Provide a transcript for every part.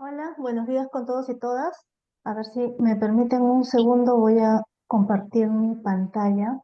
Hola, buenos días con todos y todas. A ver si me permiten un segundo, voy a compartir mi pantalla.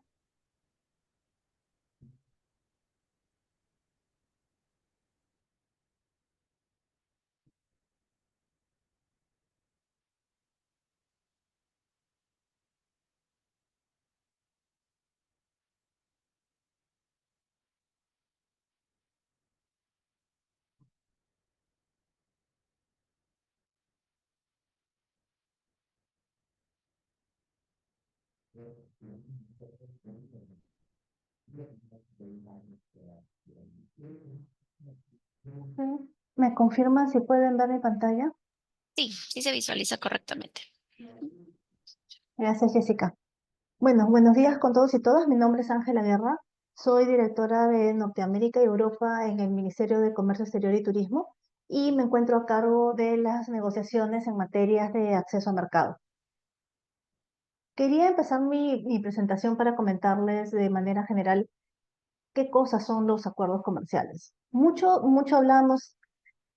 Sí, ¿me confirman si pueden ver mi pantalla? Sí, sí se visualiza correctamente. Gracias, Jessica. Bueno, buenos días con todos y todas. Mi nombre es Ángela Guerra. Soy directora de Norteamérica y Europa en el Ministerio de Comercio Exterior y Turismo y me encuentro a cargo de las negociaciones en materias de acceso a mercado. Quería empezar mi presentación para comentarles de manera general qué cosas son los acuerdos comerciales. Mucho hablamos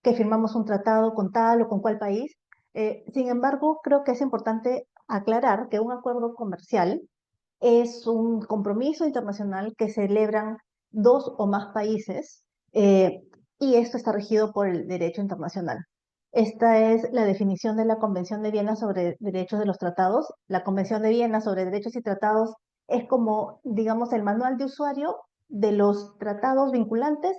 que firmamos un tratado con tal o con cual país. Sin embargo, creo que es importante aclarar que un acuerdo comercial es un compromiso internacional que celebran dos o más países y esto está regido por el derecho internacional. Esta es la definición de la Convención de Viena sobre Derechos de los Tratados. La Convención de Viena sobre Derechos y Tratados es como, digamos, el manual de usuario de los tratados vinculantes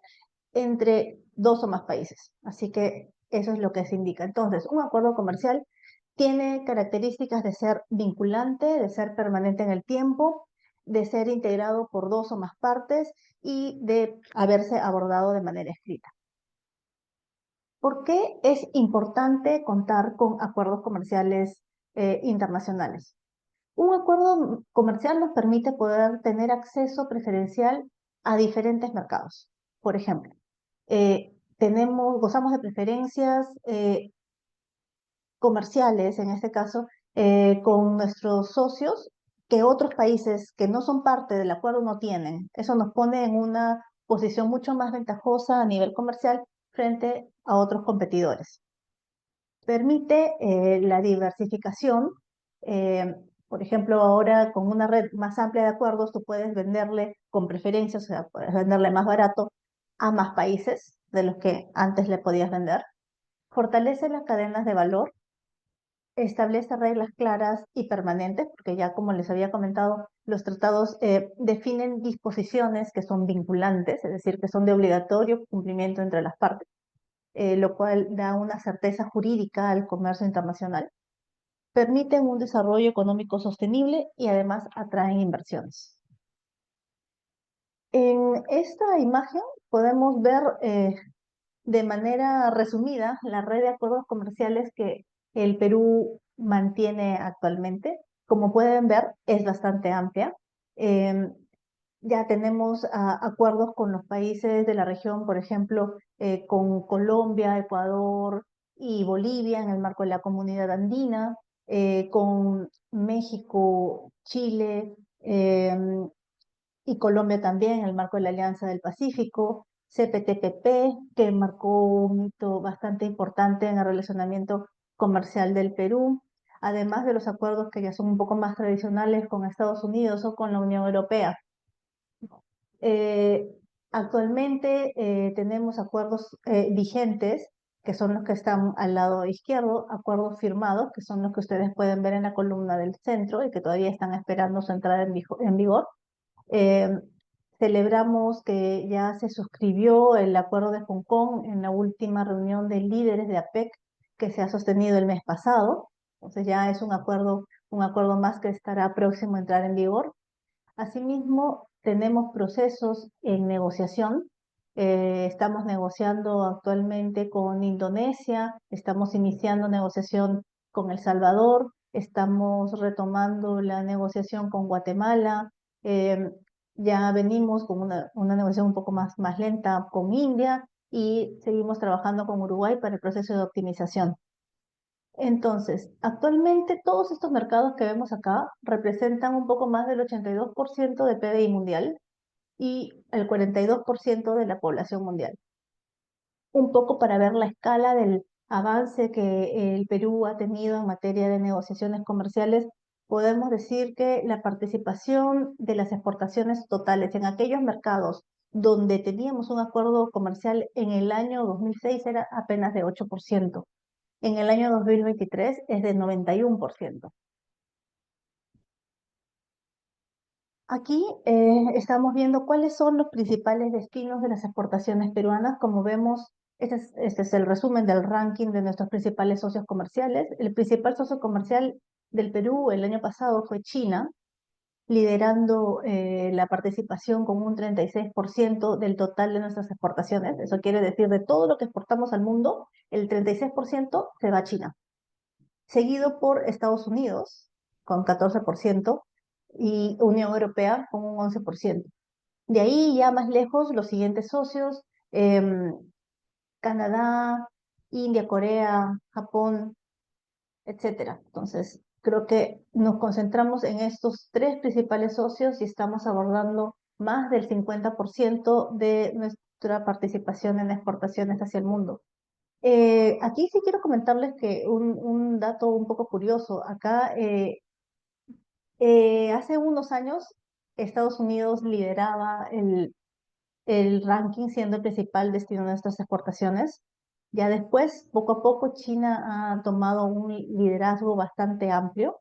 entre dos o más países. Así que eso es lo que se indica. Entonces, un acuerdo comercial tiene características de ser vinculante, de ser permanente en el tiempo, de ser integrado por dos o más partes y de haberse abordado de manera escrita. ¿Por qué es importante contar con acuerdos comerciales internacionales? Un acuerdo comercial nos permite poder tener acceso preferencial a diferentes mercados. Por ejemplo, gozamos de preferencias comerciales, en este caso, con nuestros socios que otros países que no son parte del acuerdo no tienen. Eso nos pone en una posición mucho más ventajosa a nivel comercial frente a otros competidores. Permite la diversificación. eh, por ejemplo, ahora con una red más amplia de acuerdos, tú puedes venderle con preferencias, o sea, puedes venderle más barato a más países de los que antes le podías vender. Fortalece las cadenas de valor, establece reglas claras y permanentes, porque ya como les había comentado, los tratados definen disposiciones que son vinculantes, es decir, que son de obligatorio cumplimiento entre las partes, lo cual da una certeza jurídica al comercio internacional, permiten un desarrollo económico sostenible y además atraen inversiones. En esta imagen podemos ver de manera resumida la red de acuerdos comerciales que el Perú mantiene actualmente. Como pueden ver, es bastante amplia. Em, ya tenemos acuerdos con los países de la región, por ejemplo, con Colombia, Ecuador y Bolivia en el marco de la Comunidad Andina, con México, Chile, y Colombia también en el marco de la Alianza del Pacífico, CPTPP, que marcó un hito bastante importante en el relacionamiento comercial del Perú, además de los acuerdos que ya son un poco más tradicionales con Estados Unidos o con la Unión Europea. Eh, Actualmente tenemos acuerdos vigentes, que son los que están al lado izquierdo, acuerdos firmados, que son los que ustedes pueden ver en la columna del centro y que todavía están esperando su entrada en vigor. Eh, Celebramos que ya se suscribió el acuerdo de Hong Kong en la última reunión de líderes de APEC que se ha sostenido el mes pasado. Entonces ya es un acuerdo más que estará próximo a entrar en vigor. Asimismo, tenemos procesos en negociación. Estamos negociando actualmente con Indonesia, estamos iniciando negociación con El Salvador, estamos retomando la negociación con Guatemala, eh, ya venimos con una negociación un poco más lenta con India y seguimos trabajando con Uruguay para el proceso de optimización. Entonces, actualmente todos estos mercados que vemos acá representan un poco más del 82% de PBI mundial y el 42% de la población mundial. Un poco para ver la escala del avance que el Perú ha tenido en materia de negociaciones comerciales, podemos decir que la participación de las exportaciones totales en aquellos mercados donde teníamos un acuerdo comercial en el año 2006 era apenas de 8%. En el año 2023 es de 91%. Aquí estamos viendo cuáles son los principales destinos de las exportaciones peruanas. Como vemos, este es el resumen del ranking de nuestros principales socios comerciales. El principal socio comercial del Perú el año pasado fue China, liderando la participación con un 36% del total de nuestras exportaciones. Eso quiere decir, de todo lo que exportamos al mundo, el 36% se va a China, seguido por Estados Unidos con 14% y Unión Europea con un 11%. De ahí ya más lejos, los siguientes socios, Canadá, India, Corea, Japón, etcétera. Entonces, creo que nos concentramos en estos tres principales socios y estamos abordando más del 50% de nuestra participación en exportaciones hacia el mundo. Aquí sí quiero comentarles que un dato un poco curioso. Acá, hace unos años, Estados Unidos lideraba el ranking siendo el principal destino de nuestras exportaciones. Ya después, poco a poco, China ha tomado un liderazgo bastante amplio.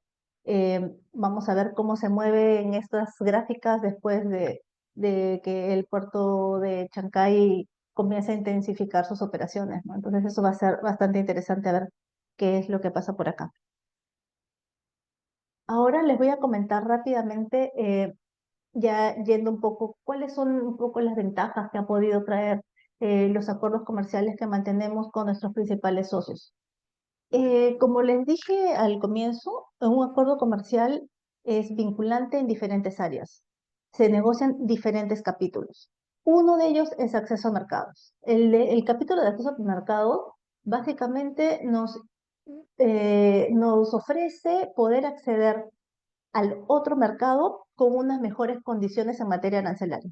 Vamos a ver cómo se mueve en estas gráficas después de que el puerto de Chancay comience a intensificar sus operaciones, ¿no? Entonces eso va a ser bastante interesante a ver qué es lo que pasa por acá. Ahora les voy a comentar rápidamente, ya yendo un poco, cuáles son un poco las ventajas que ha podido traer los acuerdos comerciales que mantenemos con nuestros principales socios. Como les dije al comienzo, un acuerdo comercial es vinculante en diferentes áreas. Se negocian diferentes capítulos. Uno de ellos es acceso a mercados. El capítulo de acceso a mercados básicamente nos ofrece poder acceder al otro mercado con unas mejores condiciones en materia arancelaria.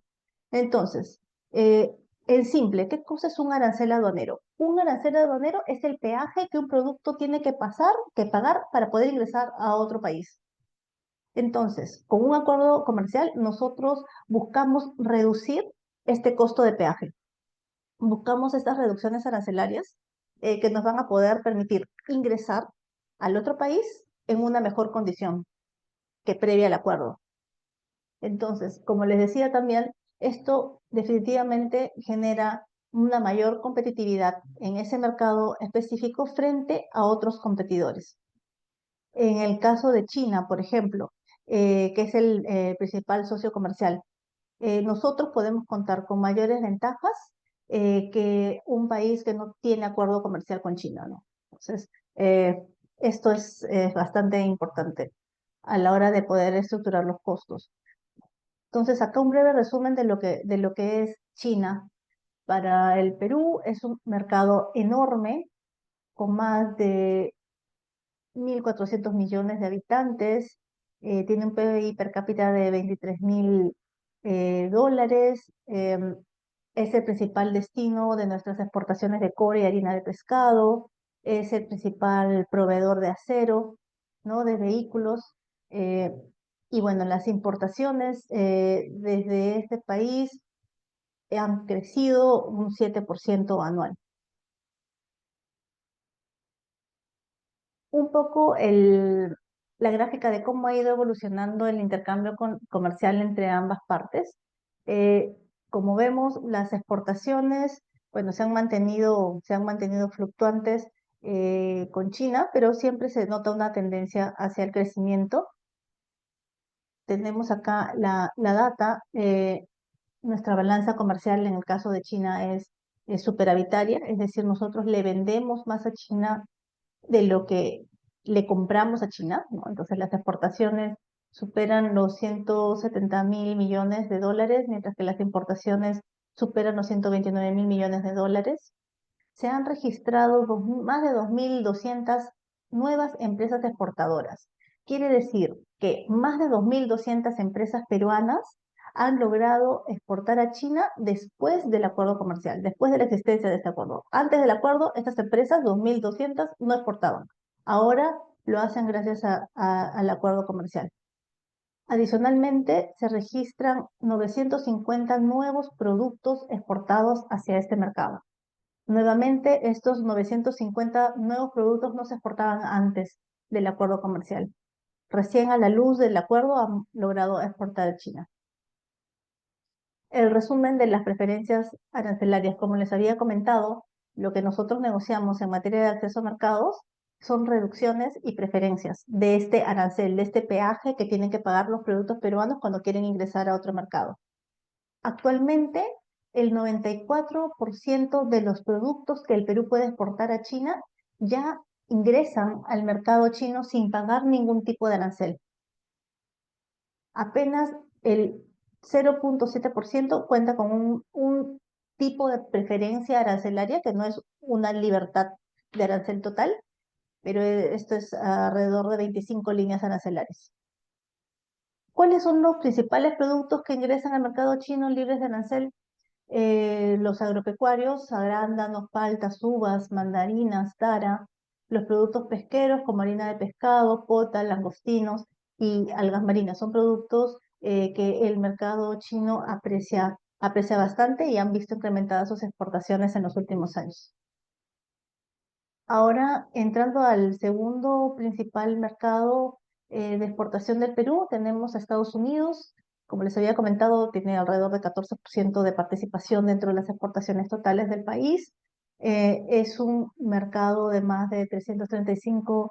Entonces, en simple, ¿qué cosa es un arancel aduanero? Un arancel aduanero es el peaje que un producto tiene que pagar para poder ingresar a otro país. Entonces, con un acuerdo comercial, nosotros buscamos reducir este costo de peaje. Buscamos estas reducciones arancelarias que nos van a poder permitir ingresar al otro país en una mejor condición que previa al acuerdo. Entonces, como les decía también, esto definitivamente genera una mayor competitividad en ese mercado específico frente a otros competidores. En el caso de China, por ejemplo, que es el principal socio comercial, nosotros podemos contar con mayores ventajas que un país que no tiene acuerdo comercial con China, ¿no? Entonces, esto es bastante importante a la hora de poder estructurar los costos. Entonces, acá un breve resumen de lo que es China. Para el Perú es un mercado enorme, con más de 1.400 millones de habitantes, tiene un PBI per cápita de 23.000 dólares, es el principal destino de nuestras exportaciones de cobre y harina de pescado, es el principal proveedor de acero, ¿no? De vehículos. eh, y bueno, las importaciones desde este país han crecido un 7% anual. Un poco la gráfica de cómo ha ido evolucionando el intercambio comercial entre ambas partes. Eh, Como vemos, las exportaciones, bueno, se han mantenido fluctuantes con China, pero siempre se nota una tendencia hacia el crecimiento. Tenemos acá la data. Nuestra balanza comercial en el caso de China es superavitaria, es decir, nosotros le vendemos más a China de lo que le compramos a China, ¿no? Entonces las exportaciones superan los 170.000 millones de dólares, mientras que las importaciones superan los 129.000 millones de dólares. Se han registrado más de 2.200 nuevas empresas exportadoras. Quiere decir que más de 2.200 empresas peruanas han logrado exportar a China después del acuerdo comercial, después de la existencia de este acuerdo. Antes del acuerdo, estas empresas, 2.200, no exportaban. Ahora lo hacen gracias al acuerdo comercial. Adicionalmente, se registran 950 nuevos productos exportados hacia este mercado. Nuevamente, estos 950 nuevos productos no se exportaban antes del acuerdo comercial. Recién a la luz del acuerdo han logrado exportar a China. El resumen de las preferencias arancelarias, como les había comentado, lo que nosotros negociamos en materia de acceso a mercados son reducciones y preferencias de este arancel, de este peaje que tienen que pagar los productos peruanos cuando quieren ingresar a otro mercado. Actualmente, el 94% de los productos que el Perú puede exportar a China ya ingresan al mercado chino sin pagar ningún tipo de arancel. Apenas el 0.7% cuenta con un tipo de preferencia arancelaria que no es una libertad de arancel total, pero esto es alrededor de 25 líneas arancelarias. ¿Cuáles son los principales productos que ingresan al mercado chino libres de arancel? Los agropecuarios, arándanos, paltas, uvas, mandarinas, tara, los productos pesqueros como harina de pescado, pota, langostinos y algas marinas. Son productos que el mercado chino aprecia bastante y han visto incrementadas sus exportaciones en los últimos años. Ahora, entrando al segundo principal mercado de exportación del Perú, tenemos a Estados Unidos. Como les había comentado, tiene alrededor de 14% de participación dentro de las exportaciones totales del país. Es un mercado de más de 335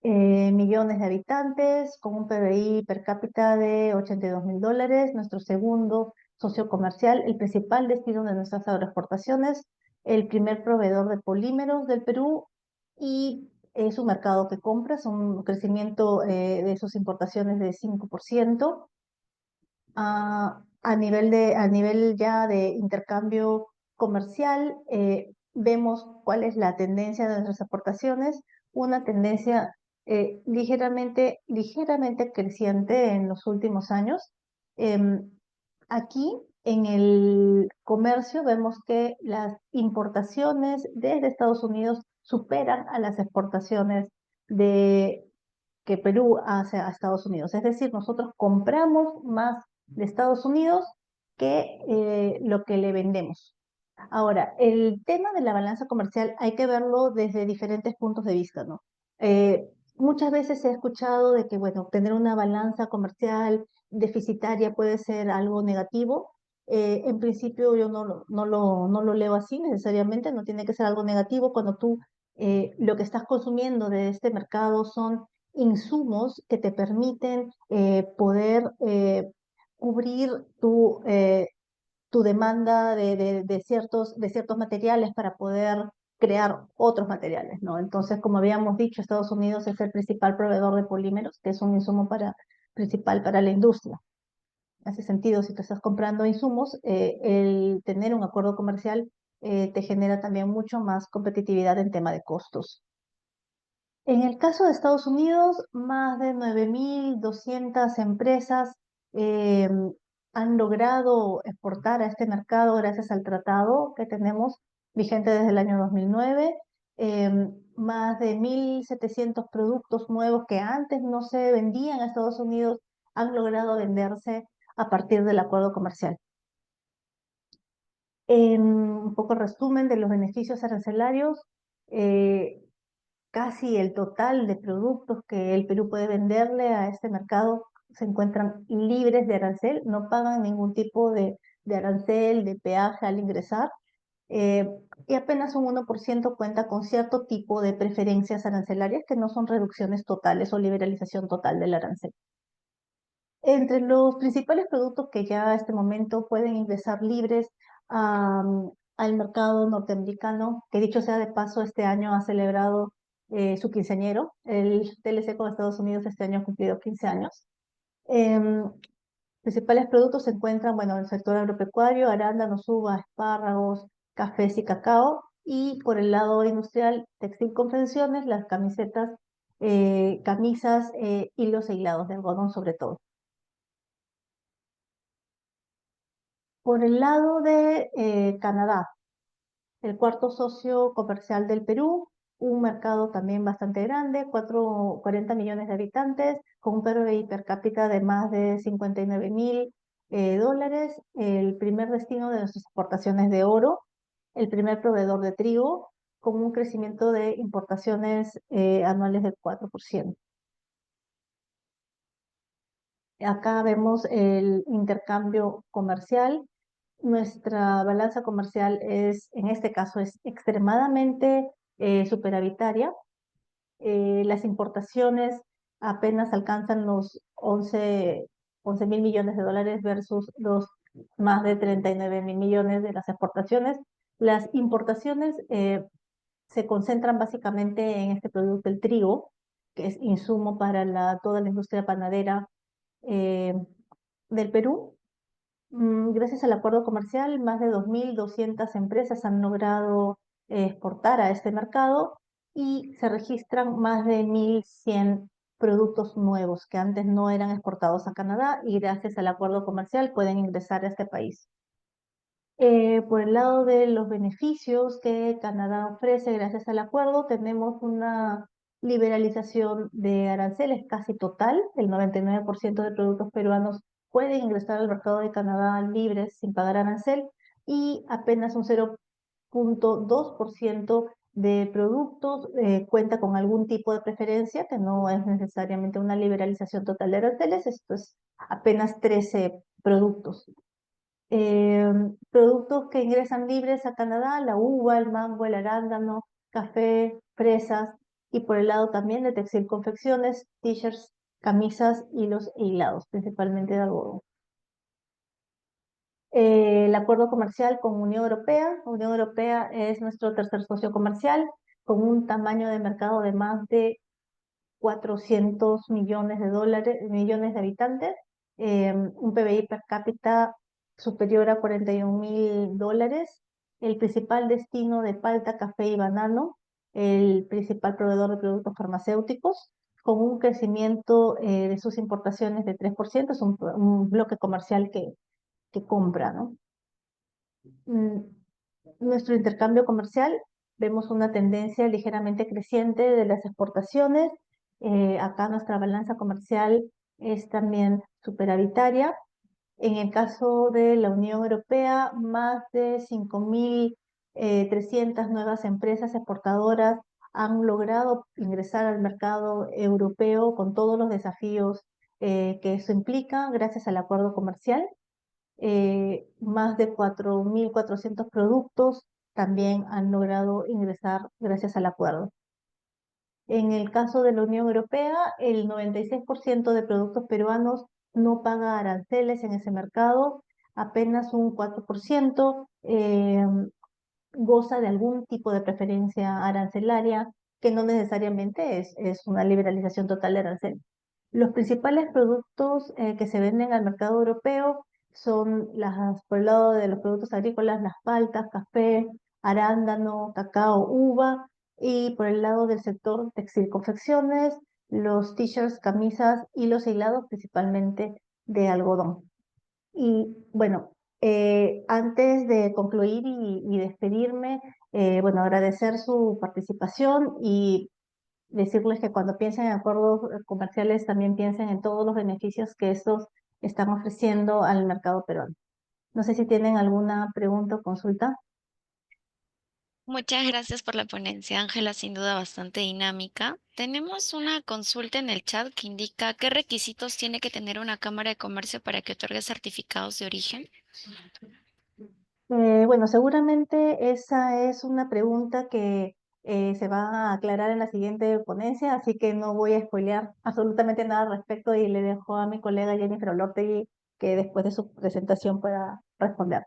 millones de habitantes, con un PBI per cápita de $82.000. Nuestro segundo socio comercial, el principal destino de nuestras agroexportaciones, el primer proveedor de polímeros del Perú y es un mercado que compra, es un crecimiento de sus importaciones de 5%. A nivel ya de intercambio comercial, vemos cuál es la tendencia de nuestras exportaciones, una tendencia ligeramente creciente en los últimos años. Em, Aquí en el comercio vemos que las importaciones desde Estados Unidos superan a las exportaciones de que Perú hace a Estados Unidos. Es decir, nosotros compramos más de Estados Unidos que lo que le vendemos. Ahora, el tema de la balanza comercial hay que verlo desde diferentes puntos de vista, ¿no? Muchas veces he escuchado de que, bueno, tener una balanza comercial deficitaria puede ser algo negativo. En principio yo no lo leo así necesariamente, no tiene que ser algo negativo cuando tú lo que estás consumiendo de este mercado son insumos que te permiten poder cubrir tu demanda de ciertos materiales para poder crear otros materiales, ¿no? Entonces, como habíamos dicho, Estados Unidos es el principal proveedor de polímeros, que es un insumo principal para la industria. En ese sentido, si tú estás comprando insumos, el tener un acuerdo comercial te genera también mucho más competitividad en tema de costos. En el caso de Estados Unidos, más de 9.200 empresas eh, han logrado exportar a este mercado gracias al tratado que tenemos vigente desde el año 2009. Más de 1.700 productos nuevos que antes no se vendían a Estados Unidos han logrado venderse a partir del acuerdo comercial. En un poco resumen de los beneficios arancelarios, eh, casi el total de productos que el Perú puede venderle a este mercado se encuentran libres de arancel, no pagan ningún tipo de arancel, de peaje al ingresar, eh, y apenas un 1% cuenta con cierto tipo de preferencias arancelarias que no son reducciones totales o liberalización total del arancel. Entre los principales productos que ya a este momento pueden ingresar libres al mercado norteamericano, que dicho sea de paso, este año ha celebrado su quinceañero. El TLC con Estados Unidos este año ha cumplido 15 años. Em, Principales productos se encuentran, bueno, en el sector agropecuario, arándanos, uvas, espárragos, cafés y cacao. Y por el lado industrial, textil confecciones, las camisetas, camisas, hilos e hilados de algodón sobre todo. Por el lado de Canadá, el cuarto socio comercial del Perú, un mercado también bastante grande, 40 millones de habitantes, con un PBI per cápita de más de 59.000 dólares, el primer destino de nuestras exportaciones de oro, el primer proveedor de trigo, con un crecimiento de importaciones anuales del 4%. Acá vemos el intercambio comercial. Nuestra balanza comercial en este caso, es extremadamente superavitaria. Las importaciones apenas alcanzan los 11.000 millones de dólares versus los más de 39.000 millones de las exportaciones. Las importaciones se concentran básicamente en este producto, el trigo, que es insumo para toda la industria panadera eh, del Perú. Gracias al acuerdo comercial, más de 2.200 empresas han logrado exportar a este mercado y se registran más de 1.100 productos nuevos que antes no eran exportados a Canadá y gracias al acuerdo comercial pueden ingresar a este país. Por el lado de los beneficios que Canadá ofrece gracias al acuerdo, tenemos una liberalización de aranceles casi total. El 99% de productos peruanos pueden ingresar al mercado de Canadá libres sin pagar arancel y apenas un 0.2% de productos cuenta con algún tipo de preferencia, que no es necesariamente una liberalización total de aranceles. Esto es apenas 13 productos. Productos que ingresan libres a Canadá: la uva, el mango, el arándano, café, fresas, y por el lado también de textil confecciones, t-shirts, camisas, hilos e hilados, principalmente de algodón. El acuerdo comercial con Unión Europea. Unión Europea es nuestro tercer socio comercial, con un tamaño de mercado de más de 400 millones de dólares, millones de habitantes, un PBI per cápita superior a 41.000 dólares, el principal destino de palta, café y banano, el principal proveedor de productos farmacéuticos, con un crecimiento de sus importaciones de 3%, es un bloque comercial que compra, ¿no? Nuestro intercambio comercial, vemos una tendencia ligeramente creciente de las exportaciones. Acá nuestra balanza comercial es también superavitaria. En el caso de la Unión Europea, más de 5.300 nuevas empresas exportadoras han logrado ingresar al mercado europeo con todos los desafíos que eso implica gracias al acuerdo comercial. Más de 4.400 productos también han logrado ingresar gracias al acuerdo. En el caso de la Unión Europea, el 96% de productos peruanos no paga aranceles en ese mercado, apenas un 4% goza de algún tipo de preferencia arancelaria, que no necesariamente es una liberalización total de arancel. Los principales productos que se venden al mercado europeo son, por el lado de los productos agrícolas, las paltas, café, arándano, cacao, uva, y por el lado del sector textil confecciones, los t-shirts, camisas y los hilados, principalmente de algodón. Y bueno, antes de concluir y despedirme, bueno, agradecer su participación y decirles que cuando piensen en acuerdos comerciales también piensen en todos los beneficios que estos están ofreciendo al mercado peruano. No sé si tienen alguna pregunta o consulta. Muchas gracias por la ponencia, Ángela, sin duda bastante dinámica. Tenemos una consulta en el chat que indica qué requisitos tiene que tener una Cámara de Comercio para que otorgue certificados de origen. Bueno, seguramente esa es una pregunta que se va a aclarar en la siguiente ponencia, así que no voy a spoilear absolutamente nada al respecto y le dejo a mi colega Jennifer Olortegui que después de su presentación pueda responder.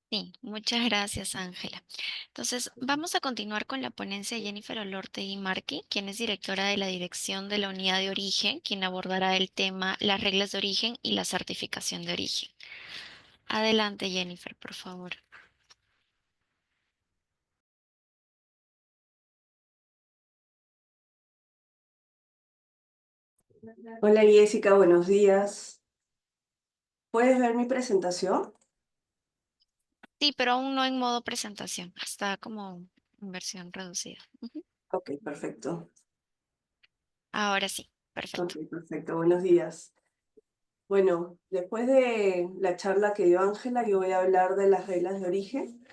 Sí, muchas gracias, Ángela. Entonces, vamos a continuar con la ponencia de Jennifer Olortegui Marqui, quien es directora de la Dirección de la Unidad de Origen, quien abordará el tema las reglas de origen y la certificación de origen. Adelante, Jennifer, por favor. Hola Jessica, buenos días. ¿Puedes ver mi presentación? Sí, pero aún no en modo presentación. Está como en versión reducida. Ujú. Ok, perfecto. Ahora sí, Ok, perfecto. perfecto. Buenos días. Bueno, después de la charla que dio Ángela, yo voy a hablar de las reglas de origen.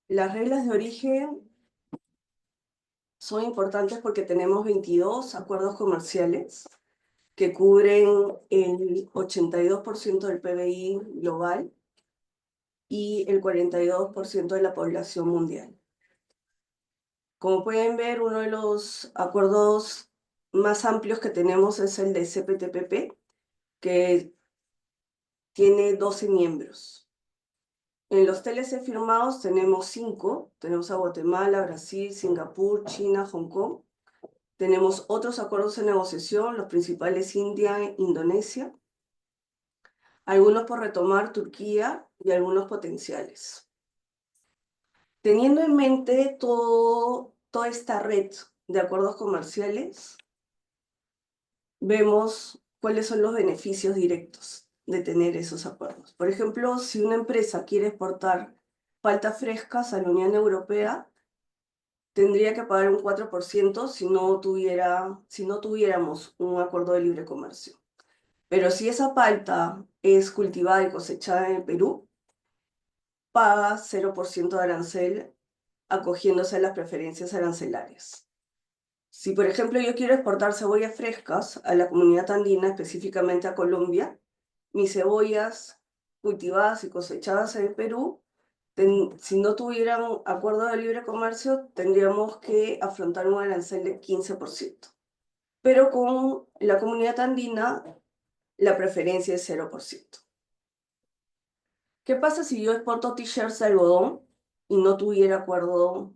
Las reglas de origen son importantes porque tenemos 22 acuerdos comerciales que cubren el 82% del PBI global y el 42% de la población mundial. Como pueden ver, uno de los acuerdos más amplios que tenemos es el de CPTPP, que tiene 12 miembros. En los TLC firmados tenemos 5, tenemos a Guatemala, Brasil, Singapur, China, Hong Kong. Tenemos otros acuerdos en negociación, los principales India e Indonesia, algunos por retomar Turquía y algunos potenciales. Teniendo en mente toda esta red de acuerdos comerciales, vemos cuáles son los beneficios directos de tener esos acuerdos. Por ejemplo, si una empresa quiere exportar paltas frescas a la Unión Europea, tendría que pagar un 4% si no tuviéramos un acuerdo de libre comercio. Pero si esa palta es cultivada y cosechada en el Perú, paga 0% de arancel acogiéndose a las preferencias arancelarias. Si, por ejemplo, yo quiero exportar cebollas frescas a la comunidad andina, específicamente a Colombia, mis cebollas cultivadas y cosechadas en el Perú, si no tuvieran un acuerdo de libre comercio, tendríamos que afrontar un arancel de 15%. Pero con la comunidad andina, la preferencia es 0%. ¿Qué pasa si yo exporto t-shirts de algodón y no tuviera acuerdo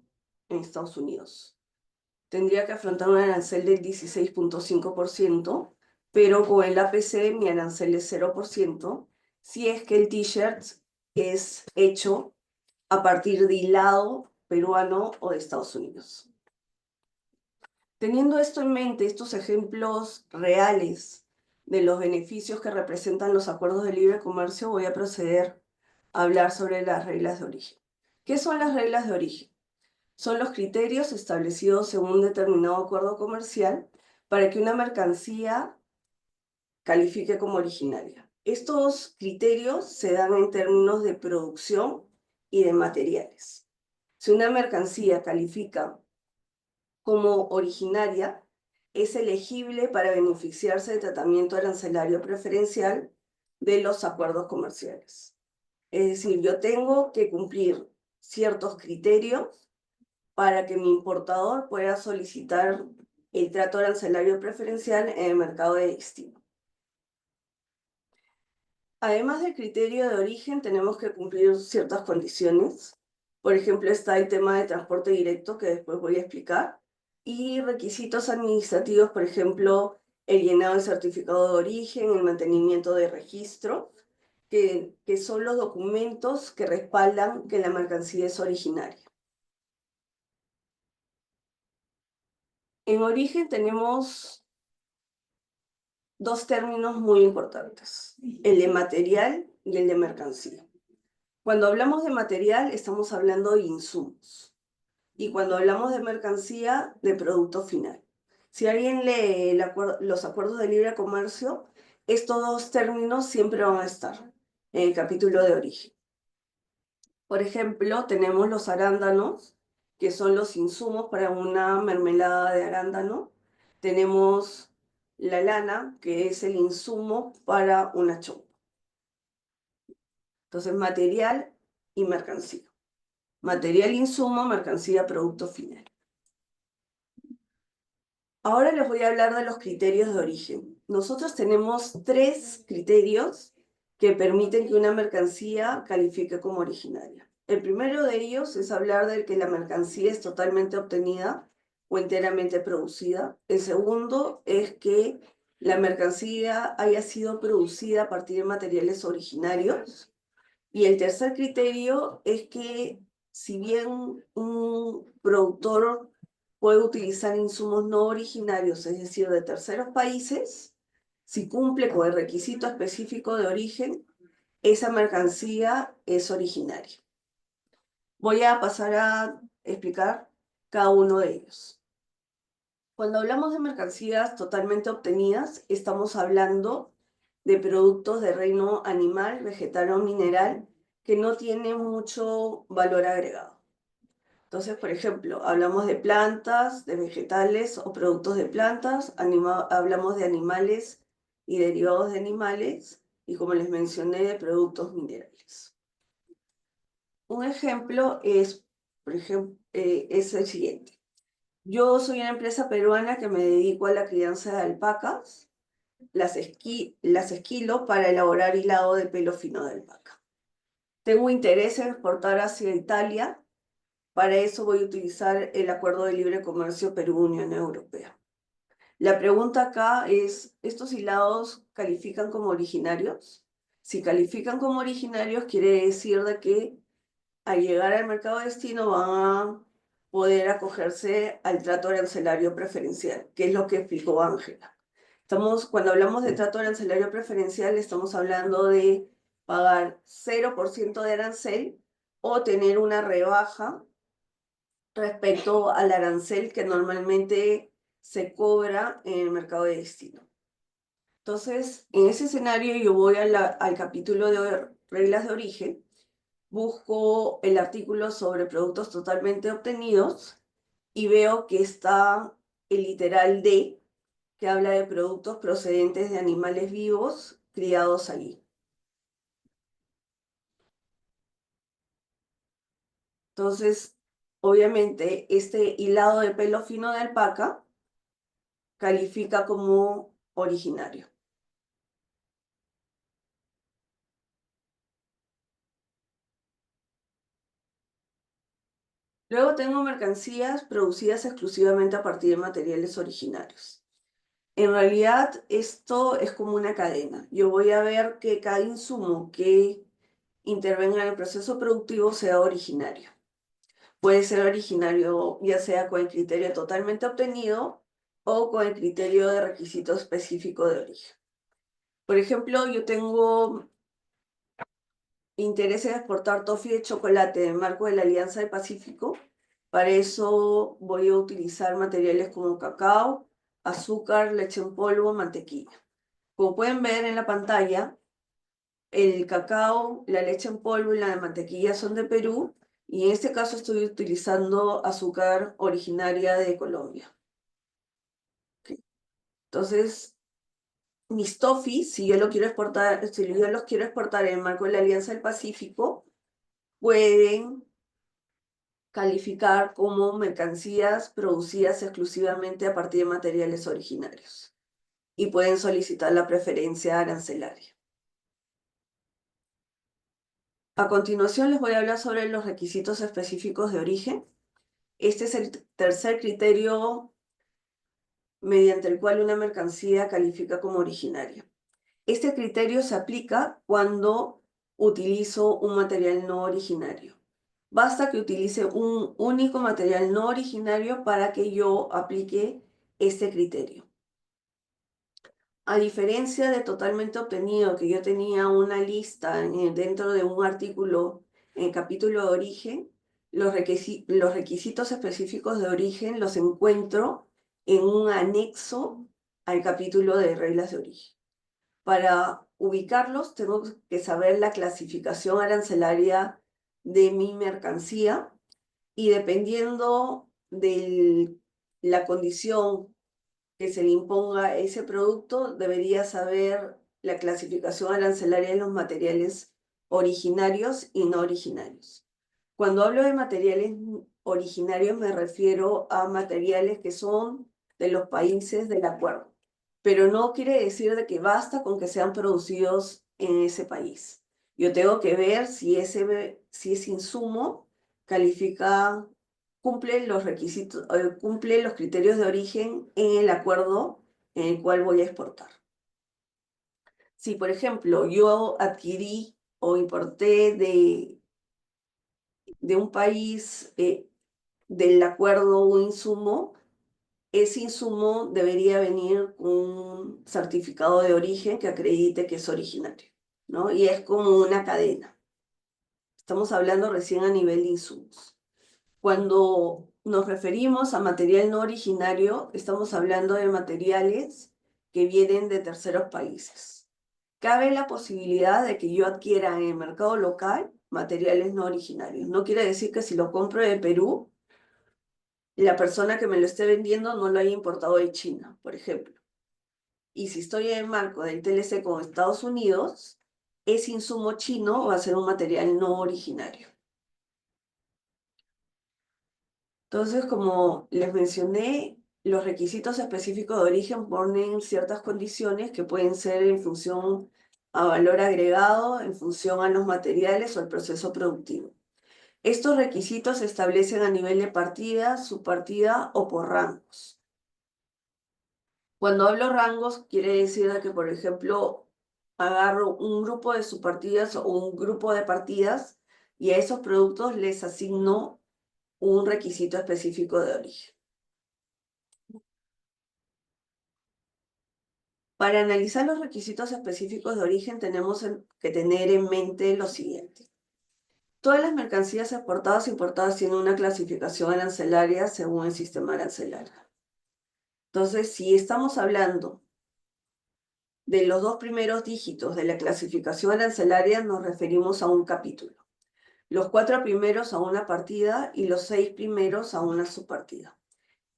en Estados Unidos? Tendría que afrontar un arancel del 16.5%, pero con el APC mi arancel es 0%, si es que el t-shirt es hecho a partir de hilado peruano o de Estados Unidos. Teniendo esto en mente, estos ejemplos reales de los beneficios que representan los acuerdos de libre comercio, voy a proceder a hablar sobre las reglas de origen. ¿Qué son las reglas de origen? Son los criterios establecidos en un determinado acuerdo comercial para que una mercancía califique como originaria. Estos criterios se dan en términos de producción y de materiales. Si una mercancía califica como originaria, es elegible para beneficiarse del tratamiento arancelario preferencial de los acuerdos comerciales. Es decir, yo tengo que cumplir ciertos criterios para que mi importador pueda solicitar el trato arancelario preferencial en el mercado de destino. Además del criterio de origen, tenemos que cumplir ciertas condiciones. Por ejemplo, está el tema de transporte directo, que después voy a explicar, y requisitos administrativos, por ejemplo, el llenado del certificado de origen, el mantenimiento de registro, que son los documentos que respaldan que la mercancía es originaria. En origen tenemos dos términos muy importantes, el de material y el de mercancía. Cuando hablamos de material, estamos hablando de insumos. Y cuando hablamos de mercancía, de producto final. Si alguien lee los acuerdos de libre comercio, estos dos términos siempre van a estar en el capítulo de origen. Por ejemplo, tenemos los arándanos, que son los insumos para una mermelada de arándano. Tenemos la lana, que es el insumo para una chompa. Entonces, material y mercancía. Material, insumo, mercancía, producto final. Ahora les voy a hablar de los criterios de origen. Nosotros tenemos 3 criterios que permiten que una mercancía califique como originaria. El primero de ellos es hablar de que la mercancía es totalmente obtenida o enteramente producida. El segundo es que la mercancía haya sido producida a partir de materiales originarios. Y el tercer criterio es que si bien un productor puede utilizar insumos no originarios, es decir, de terceros países, si cumple con el requisito específico de origen, esa mercancía es originaria. Voy a pasar a explicar cada uno de ellos. Cuando hablamos de mercancías totalmente obtenidas, estamos hablando de productos de reino animal, vegetal o mineral que no tienen mucho valor agregado. Entonces, por ejemplo, hablamos de plantas, de vegetales o productos de plantas, hablamos de animales y derivados de animales, y como les mencioné, de productos minerales. Un ejemplo es, por ejemplo, es el siguiente. Yo soy una empresa peruana que me dedico a la crianza de alpacas, las esquilo para elaborar hilado de pelo fino de alpaca. Tengo interés en exportar hacia Italia. Para eso voy a utilizar el Acuerdo de Libre Comercio Perú-Unión Europea. La pregunta acá es, ¿estos hilados califican como originarios? Si califican como originarios, quiere decir de que al llegar al mercado destino van a poder acogerse al trato arancelario preferencial, que es lo que explicó Ángela. Cuando hablamos de trato arancelario preferencial, estamos hablando de pagar 0% de arancel o tener una rebaja respecto al arancel que normalmente se cobra en el mercado de destino. Entonces, en ese escenario yo voy al capítulo de reglas de origen, busco el artículo sobre productos totalmente obtenidos y veo que está el literal D, que habla de productos procedentes de animales vivos criados allí. Entonces, obviamente, este hilado de pelo fino de alpaca califica como originario. Luego tengo mercancías producidas exclusivamente a partir de materiales originarios. En realidad, esto es como una cadena. Yo voy a ver que cada insumo que intervenga en el proceso productivo sea originario. Puede ser originario ya sea con el criterio totalmente obtenido o con el criterio de requisito específico de origen. Por ejemplo, yo tengo interés en exportar toffee de chocolate en el marco de la Alianza del Pacífico. Para eso voy a utilizar materiales como cacao, azúcar, leche en polvo, mantequilla. Como pueden ver en la pantalla, el cacao, la leche en polvo y la mantequilla son de Perú, y en este caso estoy utilizando azúcar originaria de Colombia. Okay. Entonces, mis toffees, si yo los quiero exportar en el marco de la Alianza del Pacífico, pueden calificar como mercancías producidas exclusivamente a partir de materiales originarios y pueden solicitar la preferencia arancelaria. A continuación les voy a hablar sobre los requisitos específicos de origen. Este es el tercer criterio mediante el cual una mercancía califica como originaria. Este criterio se aplica cuando utilizo un material no originario. Basta que utilice un único material no originario para que yo aplique este criterio. A diferencia de totalmente obtenido, que yo tenía una lista dentro de un artículo en el capítulo de origen, los requisitos específicos de origen los encuentro en un anexo al capítulo de reglas de origen. Para ubicarlos tengo que saber la clasificación arancelaria de mi mercancía y dependiendo de la condición que se le imponga a ese producto, debería saber la clasificación arancelaria de los materiales originarios y no originarios. Cuando hablo de materiales originarios me refiero a materiales que son de los países del acuerdo, pero no quiere decir de que basta con que sean producidos en ese país. Yo tengo que ver si ese insumo califica, cumple los requisitos, cumple los criterios de origen en el acuerdo en el cual voy a exportar. Si, por ejemplo, yo adquirí o importé de un país del acuerdo un insumo, ese insumo debería venir con un certificado de origen que acredite que es originario. ¿no? Y es como una cadena. Estamos hablando recién a nivel de insumos. Cuando nos referimos a material no originario, estamos hablando de materiales que vienen de terceros países. Cabe la posibilidad de que yo adquiera en el mercado local materiales no originarios. No quiere decir que si lo compro de Perú, la persona que me lo esté vendiendo no lo haya importado de China, por ejemplo. Y si estoy en el marco del TLC con Estados Unidos, ese insumo chino va a ser un material no originario. Entonces, como les mencioné, los requisitos específicos de origen ponen ciertas condiciones que pueden ser en función a valor agregado, en función a los materiales o al proceso productivo. Estos requisitos se establecen a nivel de partida, subpartida o por rangos. Cuando hablo rangos, quiere decir que, por ejemplo, agarro un grupo de subpartidas o un grupo de partidas y a esos productos les asigno un requisito específico de origen. Para analizar los requisitos específicos de origen tenemos que tener en mente lo siguiente. Todas las mercancías exportadas e importadas tienen una clasificación arancelaria según el sistema arancelario. Entonces, si estamos hablando de los dos primeros dígitos de la clasificación arancelaria, nos referimos a un capítulo. Los 4 primeros a una partida y los 6 primeros a una subpartida.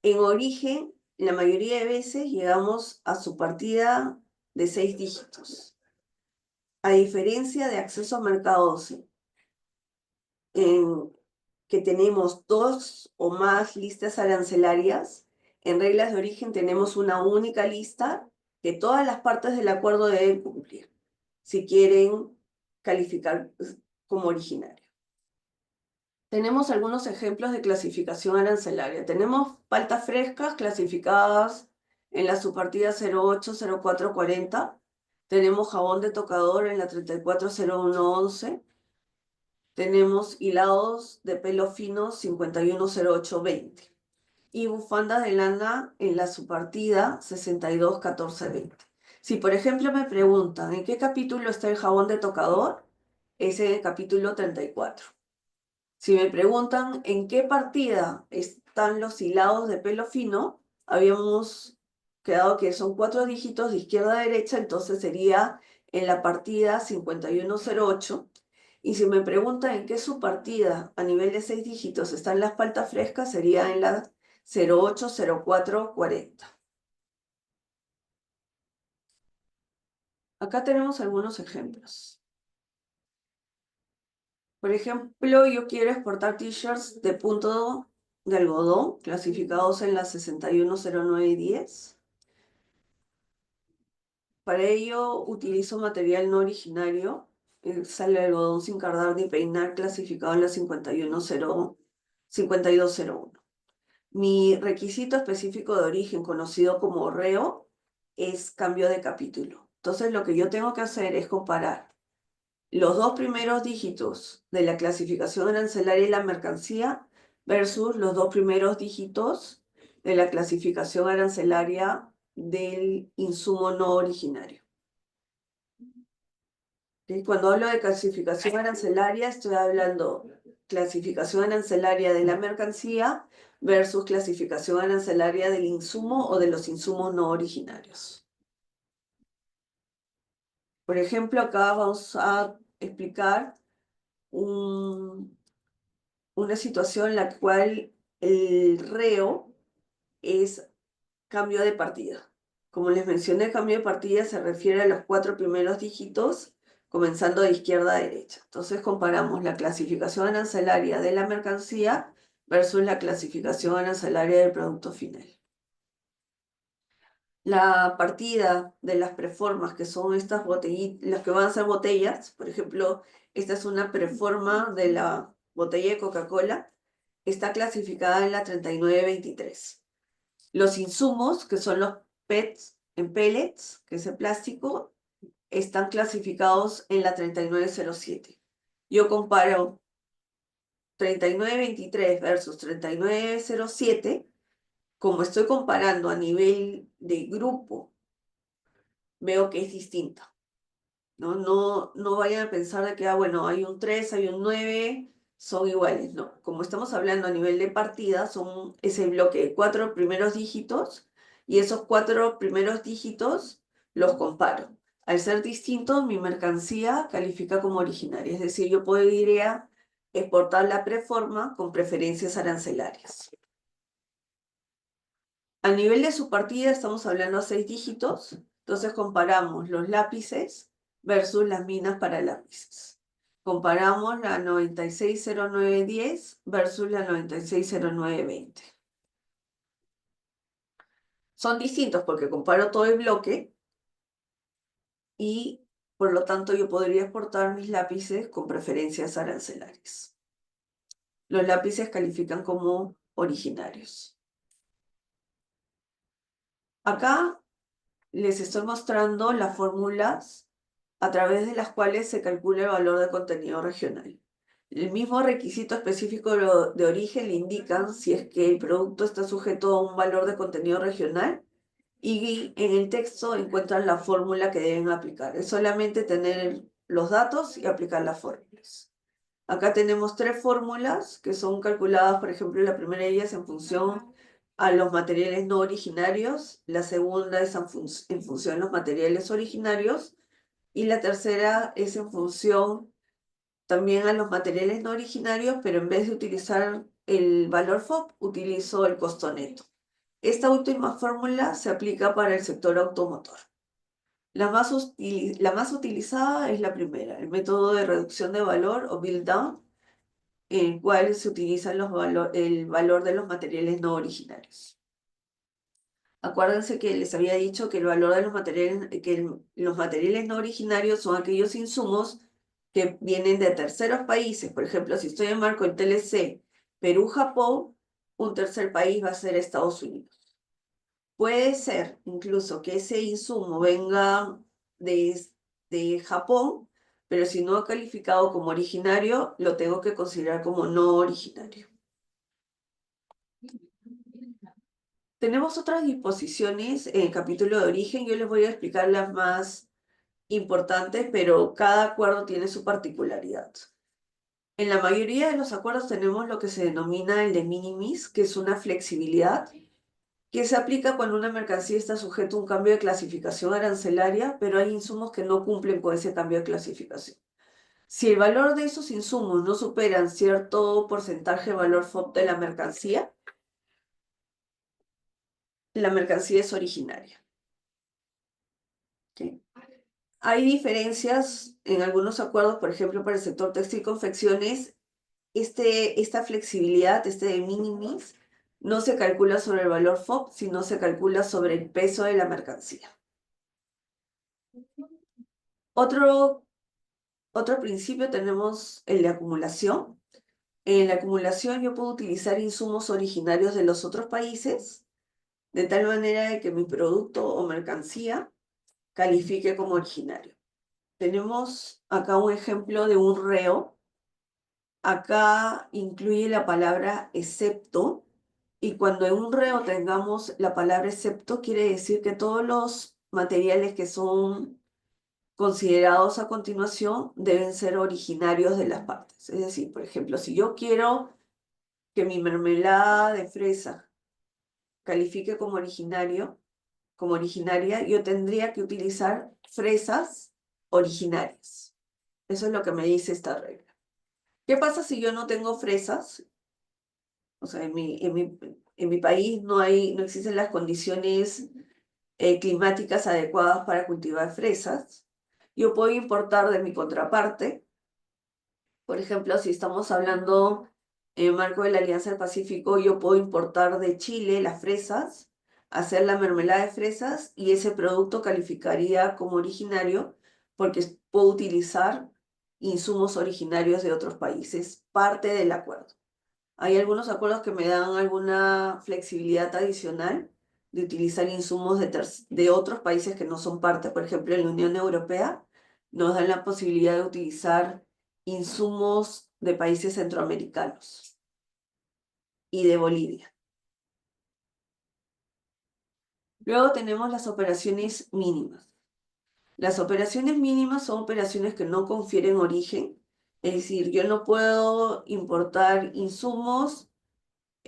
En origen, la mayoría de veces llegamos a subpartida de 6 dígitos. A diferencia de acceso a mercados en que tenemos 2 o más listas arancelarias, en reglas de origen tenemos una única lista que todas las partes del acuerdo deben cumplir si quieren calificar como originario. Tenemos algunos ejemplos de clasificación arancelaria. Tenemos paltas frescas clasificadas en la subpartida 08, 04, 40. Tenemos jabón de tocador en la 340111. Tenemos hilados de pelo fino 510820 y bufandas de lana en la subpartida 621420. Si por ejemplo me preguntan en qué capítulo está el jabón de tocador, es en el capítulo 34. Si me preguntan en qué partida están los hilados de pelo fino, habíamos quedado que son 4 dígitos de izquierda a derecha, entonces sería en la partida 5108. Y si me preguntan en qué subpartida a nivel de 6 dígitos están las paltas frescas, sería en la 08, 04, 40. Acá tenemos algunos ejemplos. Por ejemplo, yo quiero exportar t-shirts de punto de algodón clasificados en la 610910. Para ello utilizo material no originario, sale de algodón sin cardar ni peinar, clasificado en la 5201. Mi requisito específico de origen, conocido como REO, es cambio de capítulo. Entonces lo que yo tengo que hacer es comparar los 2 primeros dígitos de la clasificación arancelaria y la mercancía versus los 2 primeros dígitos de la clasificación arancelaria del insumo no originario. ¿Sí? Cuando hablo de clasificación arancelaria, estoy hablando clasificación arancelaria de la mercancía versus clasificación arancelaria del insumo o de los insumos no originarios. Por ejemplo, acá vamos a explicar una situación en la cual el reo es cambio de partida. Como les mencioné, cambio de partida se refiere a los 4 primeros dígitos, comenzando de izquierda a derecha. Entonces comparamos la clasificación arancelaria de la mercancía versus la clasificación arancelaria del producto final. La partida de las preformas, que son estas botellitas, las que van a ser botellas, por ejemplo, esta es una preforma de la botella de Coca-Cola, está clasificada en la 3923. Los insumos, que son los PETs en pellets, que es el plástico, están clasificados en la 3907. Yo comparo 3923 versus 3907, como estoy comparando a nivel de grupo, veo que es distinta. No vayan a pensar de que, bueno, hay un 3, hay un 9, son iguales. No, como estamos hablando a nivel de partida, es el bloque de 4 primeros dígitos y esos 4 primeros dígitos los comparo. Al ser distintos, mi mercancía califica como originaria. Es decir, yo podría exportar la preforma con preferencias arancelarias. A nivel de su partida estamos hablando a 6 dígitos, entonces comparamos los lápices versus las minas para lápices. Comparamos la 960910 versus la 960920. Son distintos porque comparo todo el bloque y por lo tanto yo podría exportar mis lápices con preferencias arancelarias. Los lápices califican como originarios. Acá les estoy mostrando las fórmulas a través de las cuales se calcula el valor de contenido regional. El mismo requisito específico de origen le indican si es que el producto está sujeto a un valor de contenido regional y en el texto encuentran la fórmula que deben aplicar. Es solamente tener los datos y aplicar las fórmulas. Acá tenemos 3 fórmulas que son calculadas, por ejemplo, la primera de ellas en función a los materiales no originarios, la segunda es en función a los materiales originarios y la tercera es en función también a los materiales no originarios, pero en vez de utilizar el valor FOB, utilizo el costo neto. Esta última fórmula se aplica para el sector automotor. La más utilizada es la primera, el método de reducción de valor o build down, en el cual se utiliza el valor de los materiales no originarios. Acuérdense que les había dicho que el valor de los materiales no originarios son aquellos insumos que vienen de terceros países. Por ejemplo, si estoy en marco del TLC Perú-Japón, un tercer país va a ser Estados Unidos. Puede ser incluso que ese insumo venga de Japón, pero si no ha calificado como originario, lo tengo que considerar como no originario. Tenemos otras disposiciones en el capítulo de origen. Yo les voy a explicar las más importantes, pero cada acuerdo tiene su particularidad. En la mayoría de los acuerdos tenemos lo que se denomina el de minimis, que es una flexibilidad que se aplica cuando una mercancía está sujeta a un cambio de clasificación arancelaria, pero hay insumos que no cumplen con ese cambio de clasificación. Si el valor de esos insumos no superan cierto porcentaje de valor FOB de la mercancía es originaria. ¿Okay? Hay diferencias en algunos acuerdos, por ejemplo, para el sector textil y confecciones, esta flexibilidad, este de minimis, no se calcula sobre el valor FOB, sino se calcula sobre el peso de la mercancía. Otro principio tenemos el de acumulación. En la acumulación yo puedo utilizar insumos originarios de los otros países, de tal manera de que mi producto o mercancía califique como originario. Tenemos acá un ejemplo de un reo. Acá incluye la palabra excepto, y cuando en un reo tengamos la palabra excepto, quiere decir que todos los materiales que son considerados a continuación deben ser originarios de las partes. Es decir, por ejemplo, si yo quiero que mi mermelada de fresa califique como originaria, yo tendría que utilizar fresas originarias. Eso es lo que me dice esta regla. ¿Qué pasa si yo no tengo fresas? O sea, en mi país no existen las condiciones climáticas adecuadas para cultivar fresas. Yo puedo importar de mi contraparte. Por ejemplo, si estamos hablando en el marco de la Alianza del Pacífico, yo puedo importar de Chile las fresas, hacer la mermelada de fresas y ese producto calificaría como originario porque puedo utilizar insumos originarios de otros países, parte del acuerdo. Hay algunos acuerdos que me dan alguna flexibilidad adicional de utilizar insumos de otros países que no son parte. Por ejemplo, en la Unión Europea nos dan la posibilidad de utilizar insumos de países centroamericanos y de Bolivia. Luego tenemos las operaciones mínimas. Las operaciones mínimas son operaciones que no confieren origen, es decir, yo no puedo importar insumos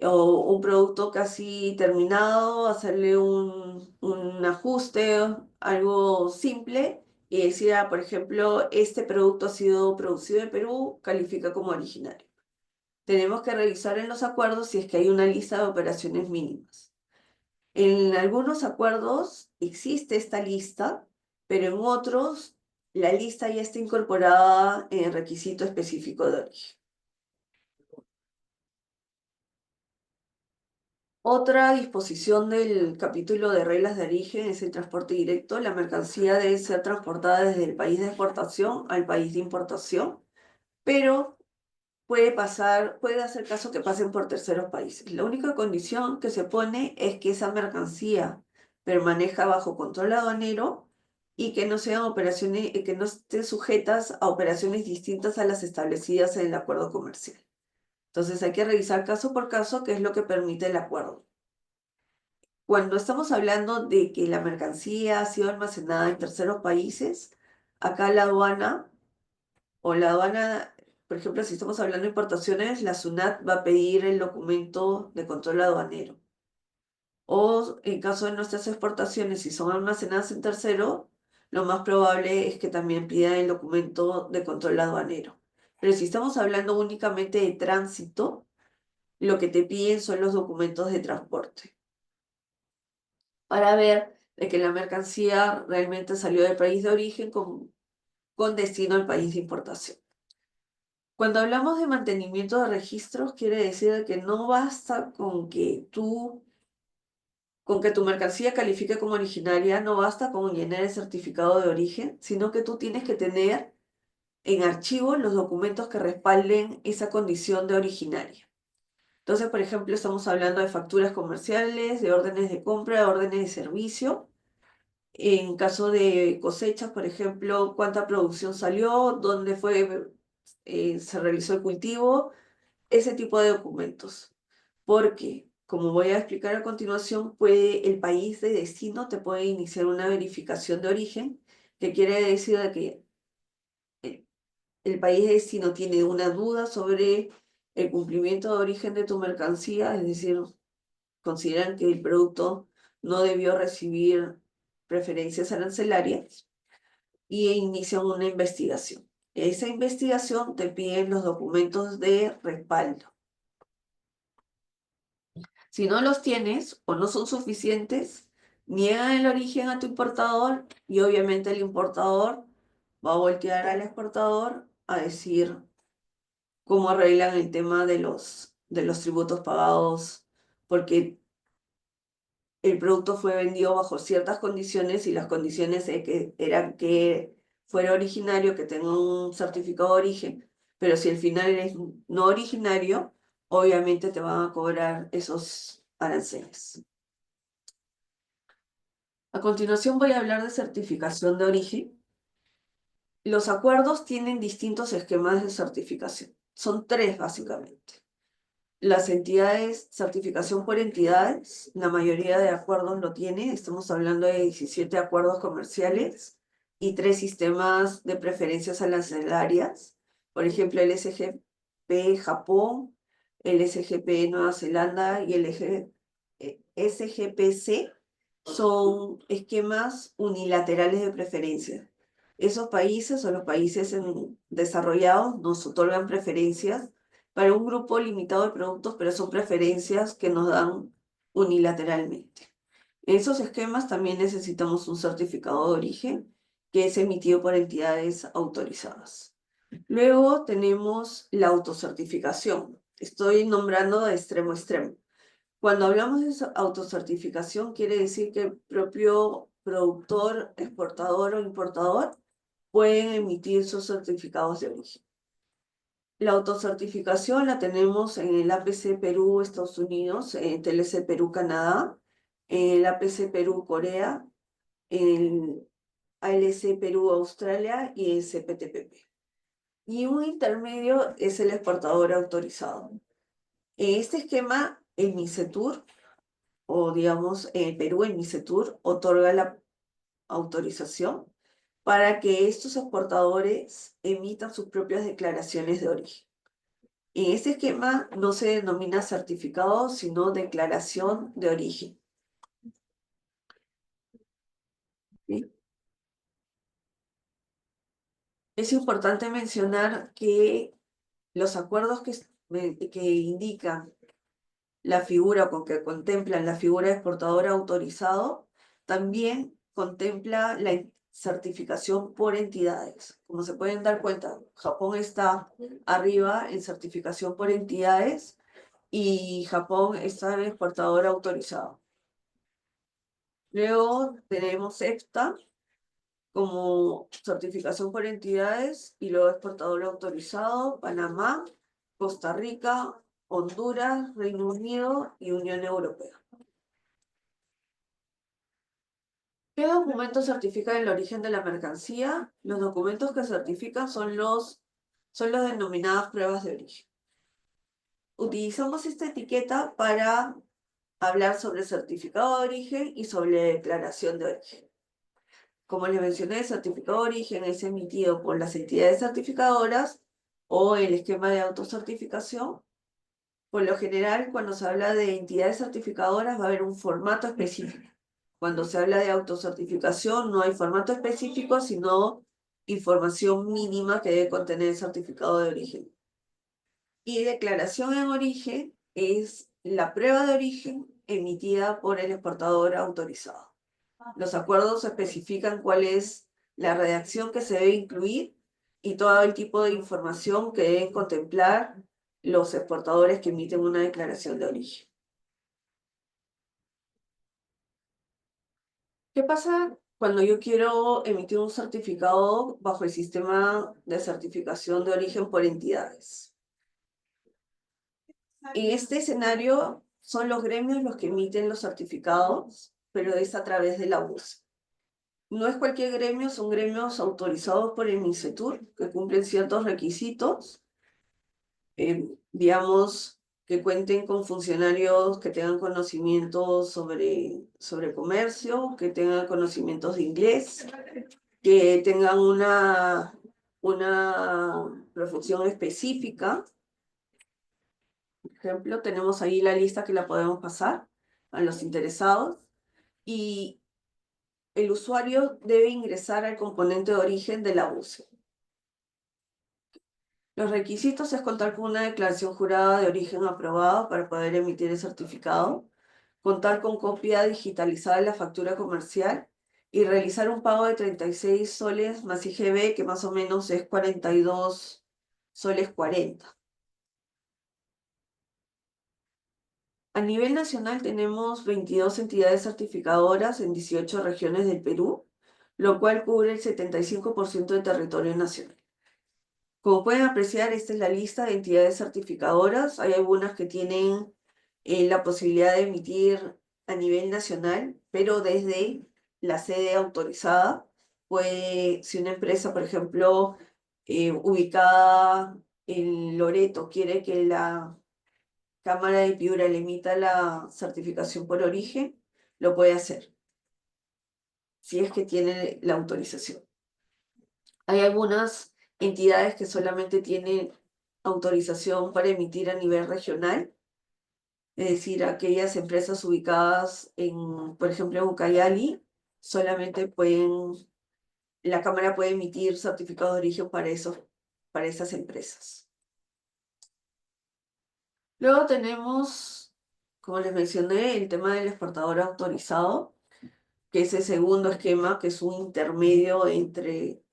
o un producto casi terminado, hacerle un ajuste, algo simple y decir, por ejemplo, este producto ha sido producido en Perú, califica como originario. Tenemos que revisar en los acuerdos si es que hay una lista de operaciones mínimas. En algunos acuerdos existe esta lista, pero en otros la lista ya está incorporada en el requisito específico de origen. Otra disposición del capítulo de reglas de origen es el transporte directo. La mercancía debe ser transportada desde el país de exportación al país de importación, pero puede hacer caso que pasen por terceros países. La única condición que se pone es que esa mercancía permanezca bajo control aduanero y que no sean operaciones, que no estén sujetas a operaciones distintas a las establecidas en el acuerdo comercial. Entonces hay que revisar caso por caso qué es lo que permite el acuerdo. Cuando estamos hablando de que la mercancía ha sido almacenada en terceros países, acá la aduana por ejemplo, si estamos hablando de importaciones, la SUNAT va a pedir el documento de control aduanero. O en caso de nuestras exportaciones, si son almacenadas en tercero, lo más probable es que también pidan el documento de control aduanero. Pero si estamos hablando únicamente de tránsito, lo que te piden son los documentos de transporte para ver de que la mercancía realmente salió del país de origen con destino al país de importación. Cuando hablamos de mantenimiento de registros, quiere decir que no basta con que tu mercancía califique como originaria, no basta con llenar el certificado de origen, sino que tú tienes que tener en archivo los documentos que respalden esa condición de originaria. Entonces, por ejemplo, estamos hablando de facturas comerciales, de órdenes de compra, de órdenes de servicio. En caso de cosechas, por ejemplo, cuánta producción salió, dónde se realizó el cultivo, ese tipo de documentos. Porque, como voy a explicar a continuación, el país de destino te puede iniciar una verificación de origen, que quiere decir de que eh, el país de destino tiene una duda sobre el cumplimiento de origen de tu mercancía, es decir, consideran que el producto no debió recibir preferencias arancelarias y inician una investigación. Esa investigación te piden los documentos de respaldo. Si no los tienes o no son suficientes, niegan el origen a tu importador y obviamente el importador va a voltear al exportador a decir cómo arreglan el tema de los tributos pagados, porque el producto fue vendido bajo ciertas condiciones y las condiciones eran que fuera originario, que tenga un certificado de origen, pero si al final eres no originario, obviamente te van a cobrar esos aranceles. A continuación voy a hablar de certificación de origen. Los acuerdos tienen distintos esquemas de certificación. Son tres básicamente. Las entidades, certificación por entidades, la mayoría de acuerdos lo tiene, estamos hablando de 17 acuerdos comerciales y 3 sistemas de preferencias arancelarias, por ejemplo el SGP Japón, el SGP Nueva Zelanda y el SGPC son esquemas unilaterales de preferencia. Esos países o los países desarrollados nos otorgan preferencias para un grupo limitado de productos, pero son preferencias que nos dan unilateralmente. En esos esquemas también necesitamos un certificado de origen que es emitido por entidades autorizadas. Luego tenemos la autocertificación. Estoy nombrando de extremo a extremo. Cuando hablamos de autocertificación, quiere decir que el propio productor, exportador o importador pueden emitir sus certificados de origen. La autocertificación la tenemos en el APC Perú, Estados Unidos, en TLC Perú, Canadá, en el APC Perú, Corea, en el ALC Perú, Australia y en CPTPP. Y un intermedio es el exportador autorizado. En este esquema, el MICETUR, o digamos, en Perú, el MICETUR otorga la autorización para que estos exportadores emitan sus propias declaraciones de origen. En este esquema no se denomina certificado, sino declaración de origen. ¿Sí? Es importante mencionar que los acuerdos que indican la figura con que contemplan la figura de exportador autorizado, también contempla la certificación por entidades. Como se pueden dar cuenta, Japón está arriba en certificación por entidades y Japón está en exportador autorizado. Luego tenemos EFTA como certificación por entidades y luego exportador autorizado, Panamá, Costa Rica, Honduras, Reino Unido y Unión Europea. ¿Qué documentos certifican el origen de la mercancía? Los documentos que certifican son las denominadas pruebas de origen. Utilizamos esta etiqueta para hablar sobre certificado de origen y sobre declaración de origen. Como les mencioné, el certificado de origen es emitido por las entidades certificadoras o el esquema de autocertificación. Por lo general, cuando se habla de entidades certificadoras va a haber un formato específico. Cuando se habla de autocertificación no hay formato específico, sino información mínima que debe contener el certificado de origen. Y declaración en origen es la prueba de origen emitida por el exportador autorizado. Los acuerdos especifican cuál es la redacción que se debe incluir y todo el tipo de información que deben contemplar los exportadores que emiten una declaración de origen. ¿Qué pasa cuando yo quiero emitir un certificado bajo el sistema de certificación de origen por entidades? En este escenario son los gremios los que emiten los certificados, pero es a través de la UCE. No es cualquier gremio, son gremios autorizados por el MINCETUR que cumplen ciertos requisitos, digamos, que cuenten con funcionarios que tengan conocimientos sobre comercio, que tengan conocimientos de inglés, que tengan una profesión específica. Por ejemplo, tenemos ahí la lista que la podemos pasar a los interesados y el usuario debe ingresar al componente de origen de la UCE. Los requisitos es contar con una declaración jurada de origen aprobada para poder emitir el certificado, contar con copia digitalizada de la factura comercial y realizar un pago de 36 soles más IGB, que más o menos es 42 soles 40. A nivel nacional tenemos 22 entidades certificadoras en 18 regiones del Perú, lo cual cubre el 75% del territorio nacional. Como pueden apreciar, esta es la lista de entidades certificadoras. Hay algunas que tienen la posibilidad de emitir a nivel nacional, pero desde la sede autorizada. Si una empresa, por ejemplo, ubicada en Loreto, quiere que la Cámara de Piura le emita la certificación por origen, lo puede hacer, si es que tiene la autorización. Hay algunas entidades que solamente tienen autorización para emitir a nivel regional, es decir, aquellas empresas ubicadas por ejemplo, en Ucayali, solamente la Cámara puede emitir certificados de origen para esas empresas. Luego tenemos, como les mencioné, el tema del exportador autorizado, que es el segundo esquema, que es un intermedio entre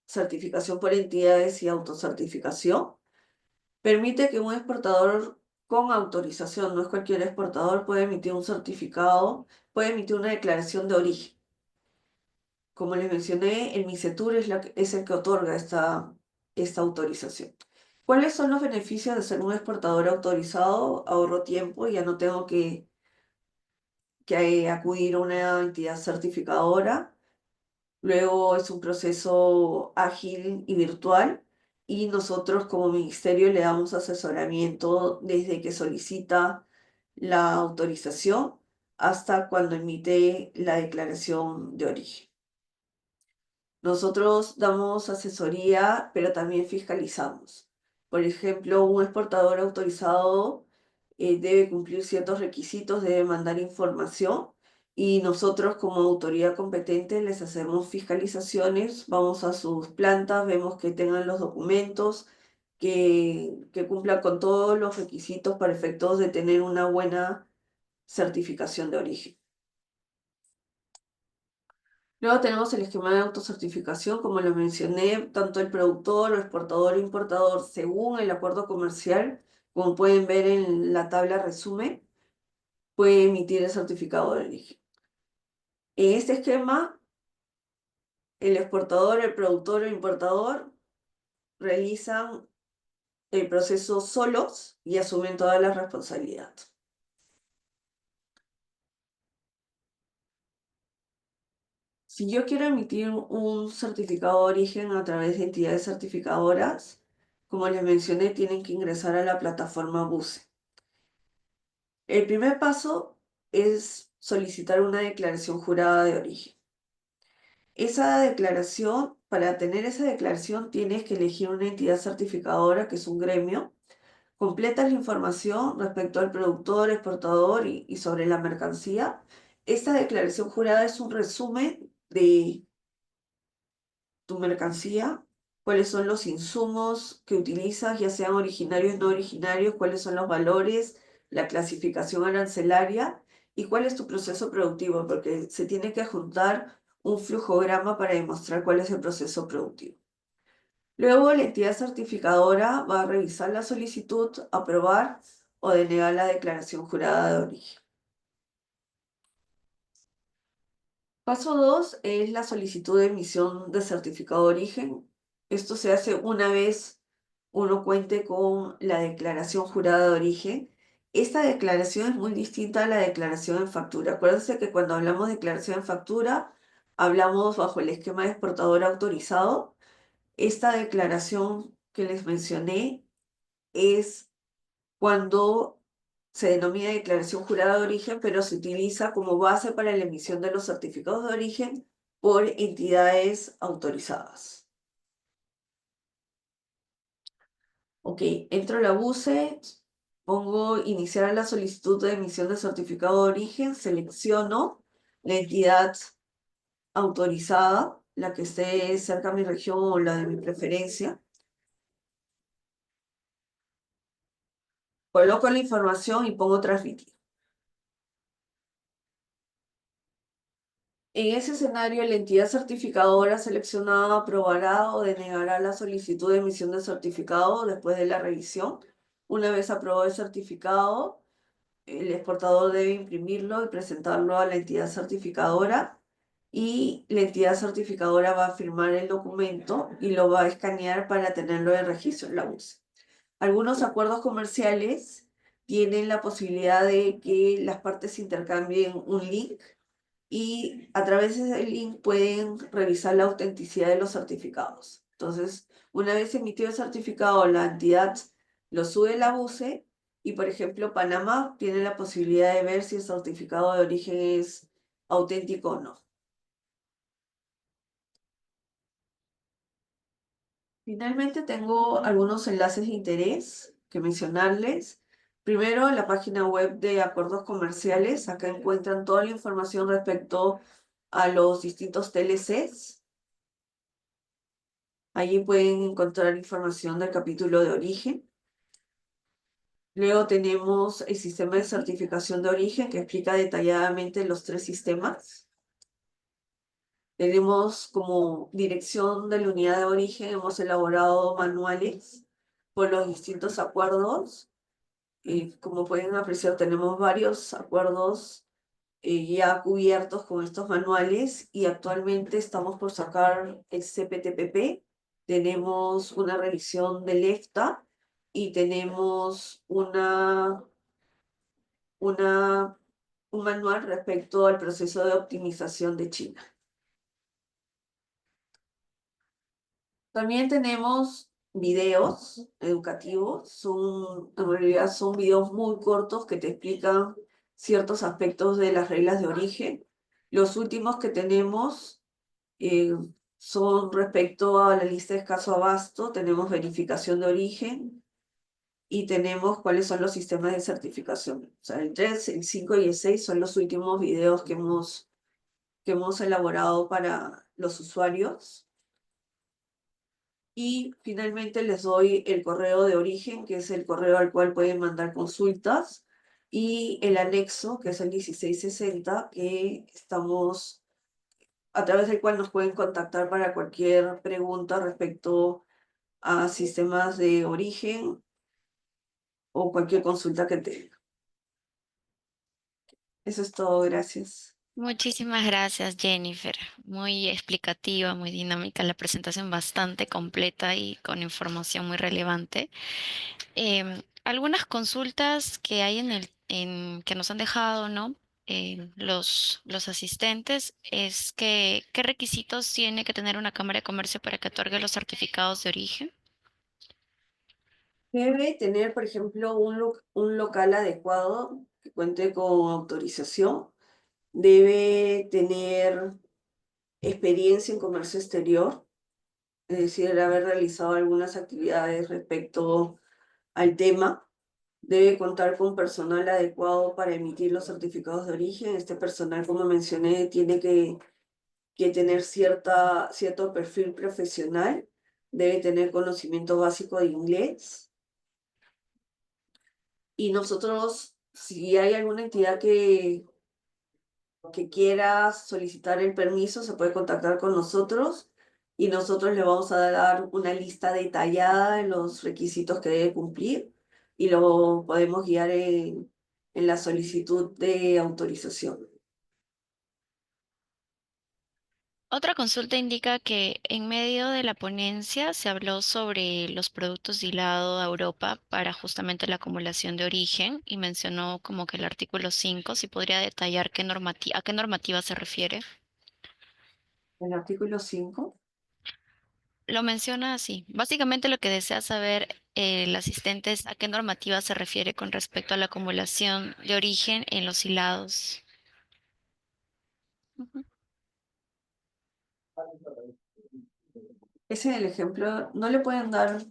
certificación por entidades y autocertificación. Permite que un exportador con autorización, no es cualquier exportador, puede emitir un certificado, puede emitir una declaración de origen. Como les mencioné, el MICETUR es el que otorga esta autorización. ¿Cuáles son los beneficios de ser un exportador autorizado? Ahorro tiempo, ya no tengo que acudir a una entidad certificadora. Luego es un proceso ágil y virtual y nosotros como ministerio le damos asesoramiento desde que solicita la autorización hasta cuando emite la declaración de origen. Nosotros damos asesoría, pero también fiscalizamos. Por ejemplo, un exportador autorizado debe cumplir ciertos requisitos, debe mandar información y nosotros como autoridad competente les hacemos fiscalizaciones, vamos a sus plantas, vemos que tengan los documentos, que cumplan con todos los requisitos para efectos de tener una buena certificación de origen. Luego tenemos el esquema de autocertificación, como lo mencioné, tanto el productor o exportador o importador, según el acuerdo comercial, como pueden ver en la tabla resumen, puede emitir el certificado de origen. En este esquema, el exportador, el productor o importador realizan el proceso solos y asumen toda la responsabilidad. Si yo quiero emitir un certificado de origen a través de entidades certificadoras, como les mencioné, tienen que ingresar a la plataforma BUCE. El primer paso es solicitar una declaración jurada de origen. Esa declaración, para tener esa declaración, tienes que elegir una entidad certificadora, que es un gremio. Completas la información respecto al productor, exportador y sobre la mercancía. Esta declaración jurada es un resumen de tu mercancía, cuáles son los insumos que utilizas, ya sean originarios o no originarios, cuáles son los valores, la clasificación arancelaria y cuál es tu proceso productivo, porque se tiene que juntar un flujograma para demostrar cuál es el proceso productivo. Luego, la entidad certificadora va a revisar la solicitud, aprobar o denegar la declaración jurada de origen. Paso 2 es la solicitud de emisión de certificado de origen. Esto se hace una vez uno cuente con la declaración jurada de origen. Esta declaración es muy distinta a la declaración en factura. Acuérdense que cuando hablamos de declaración en factura, hablamos bajo el esquema de exportador autorizado. Esta declaración que les mencioné es cuando se denomina declaración jurada de origen, pero se utiliza como base para la emisión de los certificados de origen por entidades autorizadas. Ok, entro a la BUCE, pongo iniciar la solicitud de emisión de certificado de origen, selecciono la entidad autorizada, la que esté cerca de mi región o la de mi preferencia. Coloco la información y pongo transmitir. En ese escenario, la entidad certificadora seleccionada aprobará o denegará la solicitud de emisión de certificado después de la revisión. Una vez aprobado el certificado, el exportador debe imprimirlo y presentarlo a la entidad certificadora y la entidad certificadora va a firmar el documento y lo va a escanear para tenerlo de registro en la BUCE. Algunos acuerdos comerciales tienen la posibilidad de que las partes intercambien un link y a través de ese link pueden revisar la autenticidad de los certificados. Entonces, una vez emitido el certificado, la entidad lo sube a la BUCE y, por ejemplo, Panamá tiene la posibilidad de ver si el certificado de origen es auténtico o no. Finalmente, tengo algunos enlaces de interés que mencionarles. Primero, la página web de acuerdos comerciales. Acá encuentran toda la información respecto a los distintos TLCs. Allí pueden encontrar información del capítulo de origen. Luego tenemos el sistema de certificación de origen que explica detalladamente los 3 sistemas. Tenemos como dirección de la unidad de origen, hemos elaborado manuales por los distintos acuerdos. Como pueden apreciar, tenemos varios acuerdos ya cubiertos con estos manuales y actualmente estamos por sacar el CPTPP. Tenemos una revisión del EFTA y tenemos un manual respecto al proceso de optimización de China. También tenemos videos educativos, en realidad son videos muy cortos que te explican ciertos aspectos de las reglas de origen. Los últimos que tenemos son respecto a la lista de escaso abasto, tenemos verificación de origen y tenemos cuáles son los sistemas de certificación. O sea, el 3, el 5 y el 6 son los últimos videos que hemos elaborado para los usuarios. Y finalmente les doy el correo de origen, que es el correo al cual pueden mandar consultas, y el anexo, que es el 1660, que estamos, a través del cual nos pueden contactar para cualquier pregunta respecto a sistemas de origen o cualquier consulta que tengan. Eso es todo, gracias. Muchísimas gracias, Jennifer. Muy explicativa, muy dinámica, la presentación bastante completa y con información muy relevante. Algunas consultas que hay que nos han dejado, ¿no? Los asistentes es que, ¿qué requisitos tiene que tener una Cámara de Comercio para que otorgue los certificados de origen? Debe tener, por ejemplo, un local adecuado que cuente con autorización. Debe tener experiencia en comercio exterior, es decir, haber realizado algunas actividades respecto al tema. Debe contar con personal adecuado para emitir los certificados de origen. Este personal, como mencioné, tiene que tener cierto perfil profesional. Debe tener conocimiento básico de inglés. Y nosotros, si hay alguna entidad que quiera solicitar el permiso, se puede contactar con nosotros y nosotros le vamos a dar una lista detallada de los requisitos que debe cumplir y lo podemos guiar en la solicitud de autorización. Otra consulta indica que en medio de la ponencia se habló sobre los productos de hilado a Europa para justamente la acumulación de origen y mencionó como que el artículo 5, si podría detallar a qué normativa se refiere. El artículo 5. Lo menciona así. Básicamente lo que desea saber el asistente es a qué normativa se refiere con respecto a la acumulación de origen en los hilados. Ujú. Ese es el ejemplo. No le pueden dar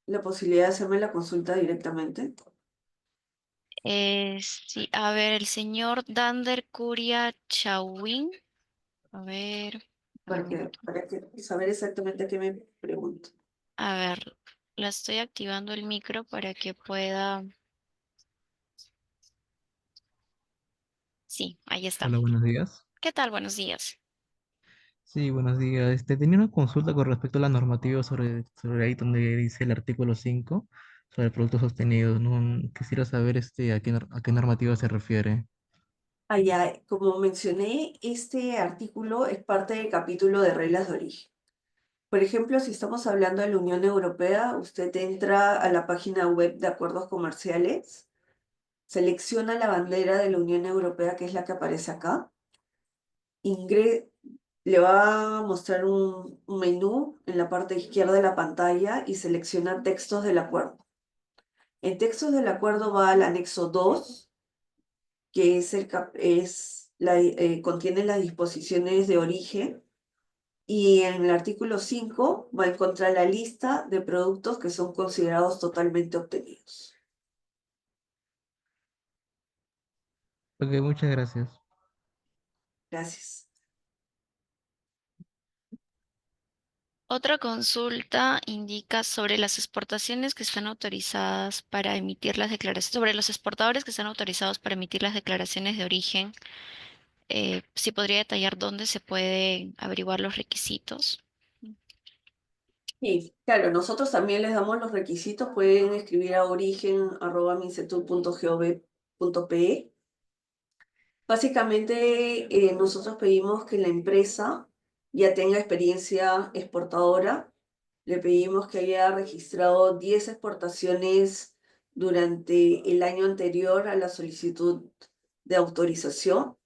la posibilidad de hacerme la consulta directamente Sí, a ver, el señor Dander Curia Chawin. A ver, un minuto. para saber exactamente a qué me pregunto. A ver, la estoy activando el micro para que pueda. Sí, ahí está. Hola, buenos días. ¿Qué tal? Buenos días. Sí, buenos días. Tenía una consulta con respecto a la normativa sobre ahí donde dice el artículo 5 sobre productos sostenidos. ¿No? Quisiera saber a qué normativa se refiere. Allá, como mencioné, este artículo es parte del capítulo de reglas de origen. Por ejemplo, si estamos hablando de la Unión Europea, usted entra a la página web de acuerdos comerciales, selecciona la bandera de la Unión Europea, que es la que aparece acá, le va a mostrar un menú en la parte izquierda de la pantalla y selecciona textos del acuerdo. En textos del acuerdo va al anexo 2, que contiene las disposiciones de origen, y en el artículo 5 va a encontrar la lista de productos que son considerados totalmente obtenidos. Ok, muchas gracias. Gracias. Otra consulta indica sobre las exportaciones que están autorizadas para emitir las declaraciones, sobre los exportadores que están autorizados para emitir las declaraciones de origen. Si podría detallar dónde se pueden averiguar los requisitos. Y claro, nosotros también les damos los requisitos, pueden escribir a origen@mincetud.gov.pe. Básicamente, nosotros pedimos que la empresa ya tenga experiencia exportadora. Le pedimos que haya registrado 10 exportaciones durante el año anterior a la solicitud de autorización.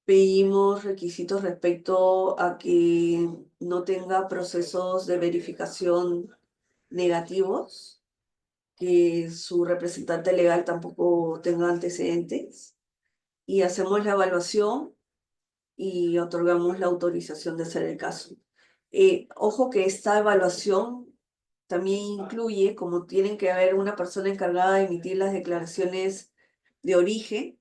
Pedimos requisitos respecto a que no tenga procesos de verificación negativos, que su representante legal tampoco tenga antecedentes. y hacemos la evaluación y otorgamos la autorización de hacer el caso. Ojo que esta evaluación también incluye, como tienen que haber una persona encargada de emitir las declaraciones de origen,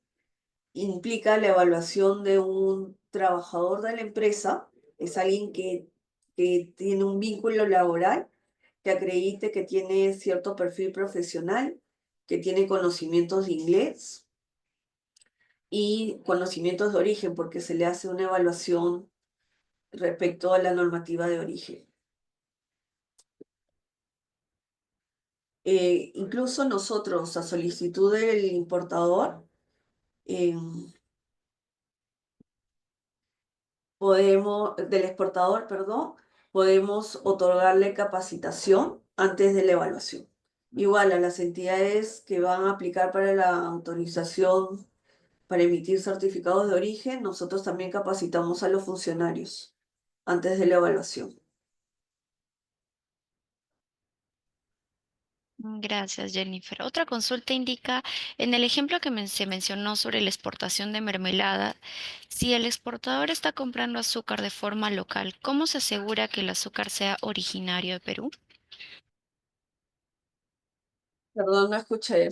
implica la evaluación de un trabajador de la empresa, es alguien que tiene un vínculo laboral, que acredite que tiene cierto perfil profesional, que tiene conocimientos de inglés y conocimientos de origen, porque se le hace una evaluación respecto a la normativa de origen. Incluso nosotros, a solicitud del importador, del exportador, perdón, podemos otorgarle capacitación antes de la evaluación. Igual a las entidades que van a aplicar para la autorización para emitir certificados de origen, nosotros también capacitamos a los funcionarios antes de la evaluación. Gracias, Jennifer. Otra consulta indica, en el ejemplo que se mencionó sobre la exportación de mermelada, si el exportador está comprando azúcar de forma local, ¿cómo se asegura que el azúcar sea originario de Perú? Perdón, no escuché.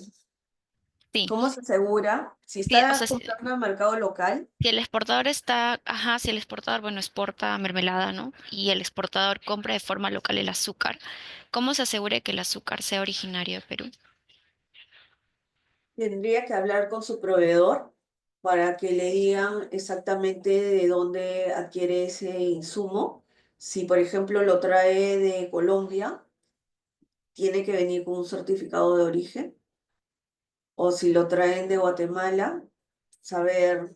Sí, ¿Cómo se asegura? Si sí, o está sea, comprando al mercado local, si el exportador está, ajá, si el exportador, bueno, exporta mermelada, ¿no? Y el exportador compra de forma local el azúcar, ¿cómo se asegura que el azúcar sea originario de Perú? tendría que hablar con su proveedor para que le digan exactamente de dónde adquiere ese insumo. Si, por ejemplo, lo trae de Colombia, tiene que venir con un certificado de origen. O si lo traen de Guatemala, saber,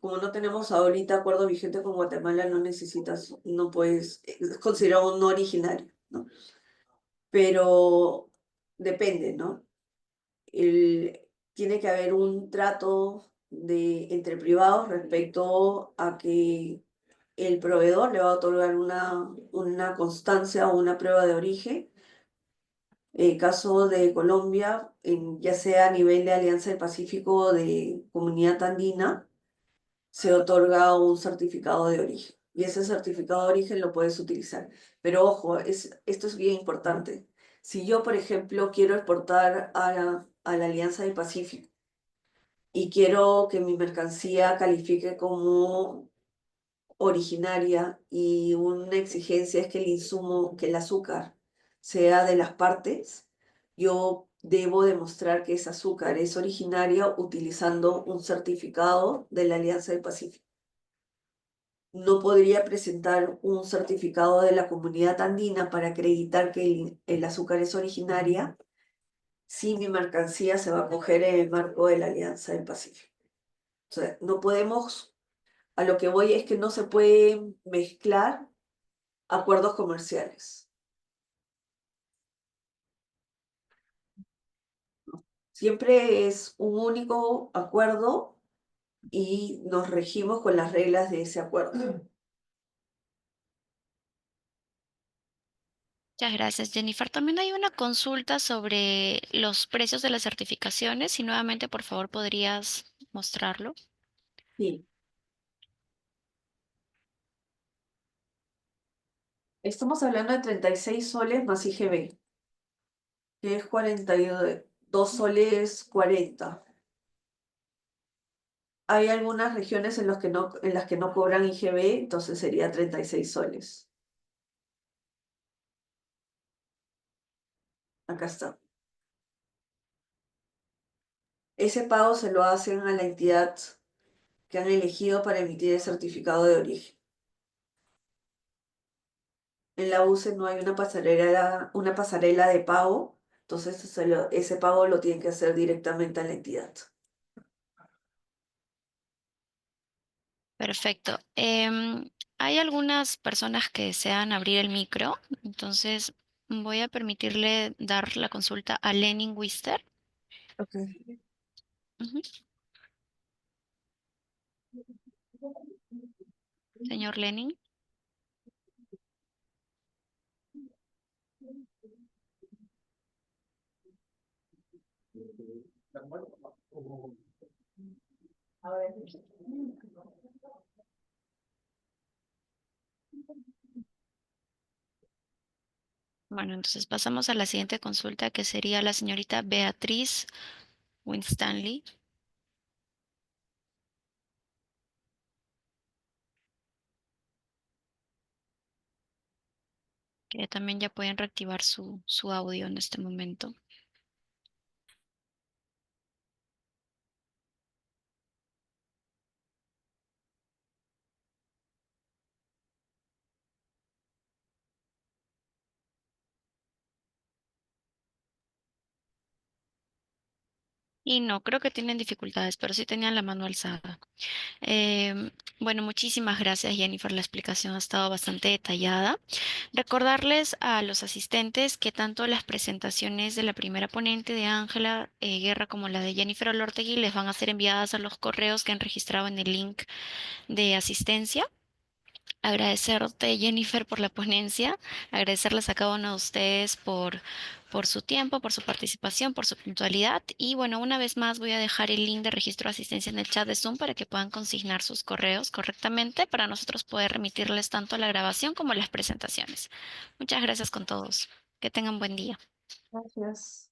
como no tenemos ahorita acuerdo vigente con Guatemala, no necesitas, no puedes, es considerado un no originario, ¿no? Pero depende, ¿no? el- Tiene que haber un trato entre privados respecto a que el proveedor le va a otorgar una constancia o una prueba de origen. Caso de Colombia, ya sea a nivel de Alianza del Pacífico o de Comunidad Andina, se otorga un certificado de origen. Y ese certificado de origen lo puedes utilizar. Pero ojo, esto es bien importante. Si yo, por ejemplo, quiero exportar a la Alianza del Pacífico y quiero que mi mercancía califique como originaria y una exigencia es que el insumo, que el azúcar sea de las partes, yo debo demostrar que ese azúcar es originaria utilizando un certificado de la Alianza del Pacífico. No podría presentar un certificado de la Comunidad Andina para acreditar que el azúcar es originaria si mi mercancía se va a coger en el marco de la Alianza del Pacífico. O sea, no podemos, a lo que voy es que no se puede mezclar acuerdos comerciales. Siempre es un único acuerdo y nos regimos con las reglas de ese acuerdo. Muchas gracias, Jennifer. También hay una consulta sobre los precios de las certificaciones y nuevamente, por favor, podrías mostrarlo. Sí. Estamos hablando de 36 soles más IGB, que es 42 soles 40. Hay algunas regiones en las que no cobran IGB, entonces sería 36 soles. Acá está. Ese pago se lo hacen a la entidad que han elegido para emitir el certificado de origen. En la UCE no hay una pasarela de pago, entonces ese pago lo tienen que hacer directamente a la entidad. Perfecto. Hay algunas personas que desean abrir el micro, entonces voy a permitirle dar la consulta a Lenin Wister. Okay. Ujú. Señor Lenin. Bueno, entonces pasamos a la siguiente consulta, que sería la señorita Beatriz Winstanley, que también ya pueden reactivar su audio en este momento. Y no, creo que tienen dificultades, pero sí tenían la mano alzada. Bueno, muchísimas gracias, Jennifer. La explicación ha estado bastante detallada. Recordarles a los asistentes que tanto las presentaciones de la primera ponente de Ángela Guerra como la de Jennifer Olortegui les van a ser enviadas a los correos que han registrado en el link de asistencia. Agradecerte, Jennifer, por la ponencia, agradecerles a cada uno de ustedes por su tiempo, por su participación, por su puntualidad. Y bueno, una vez más voy a dejar el link de registro de asistencia en el chat de Zoom para que puedan consignar sus correos correctamente para nosotros poder remitirles tanto la grabación como las presentaciones. Muchas gracias con todos. Que tengan buen día. Gracias.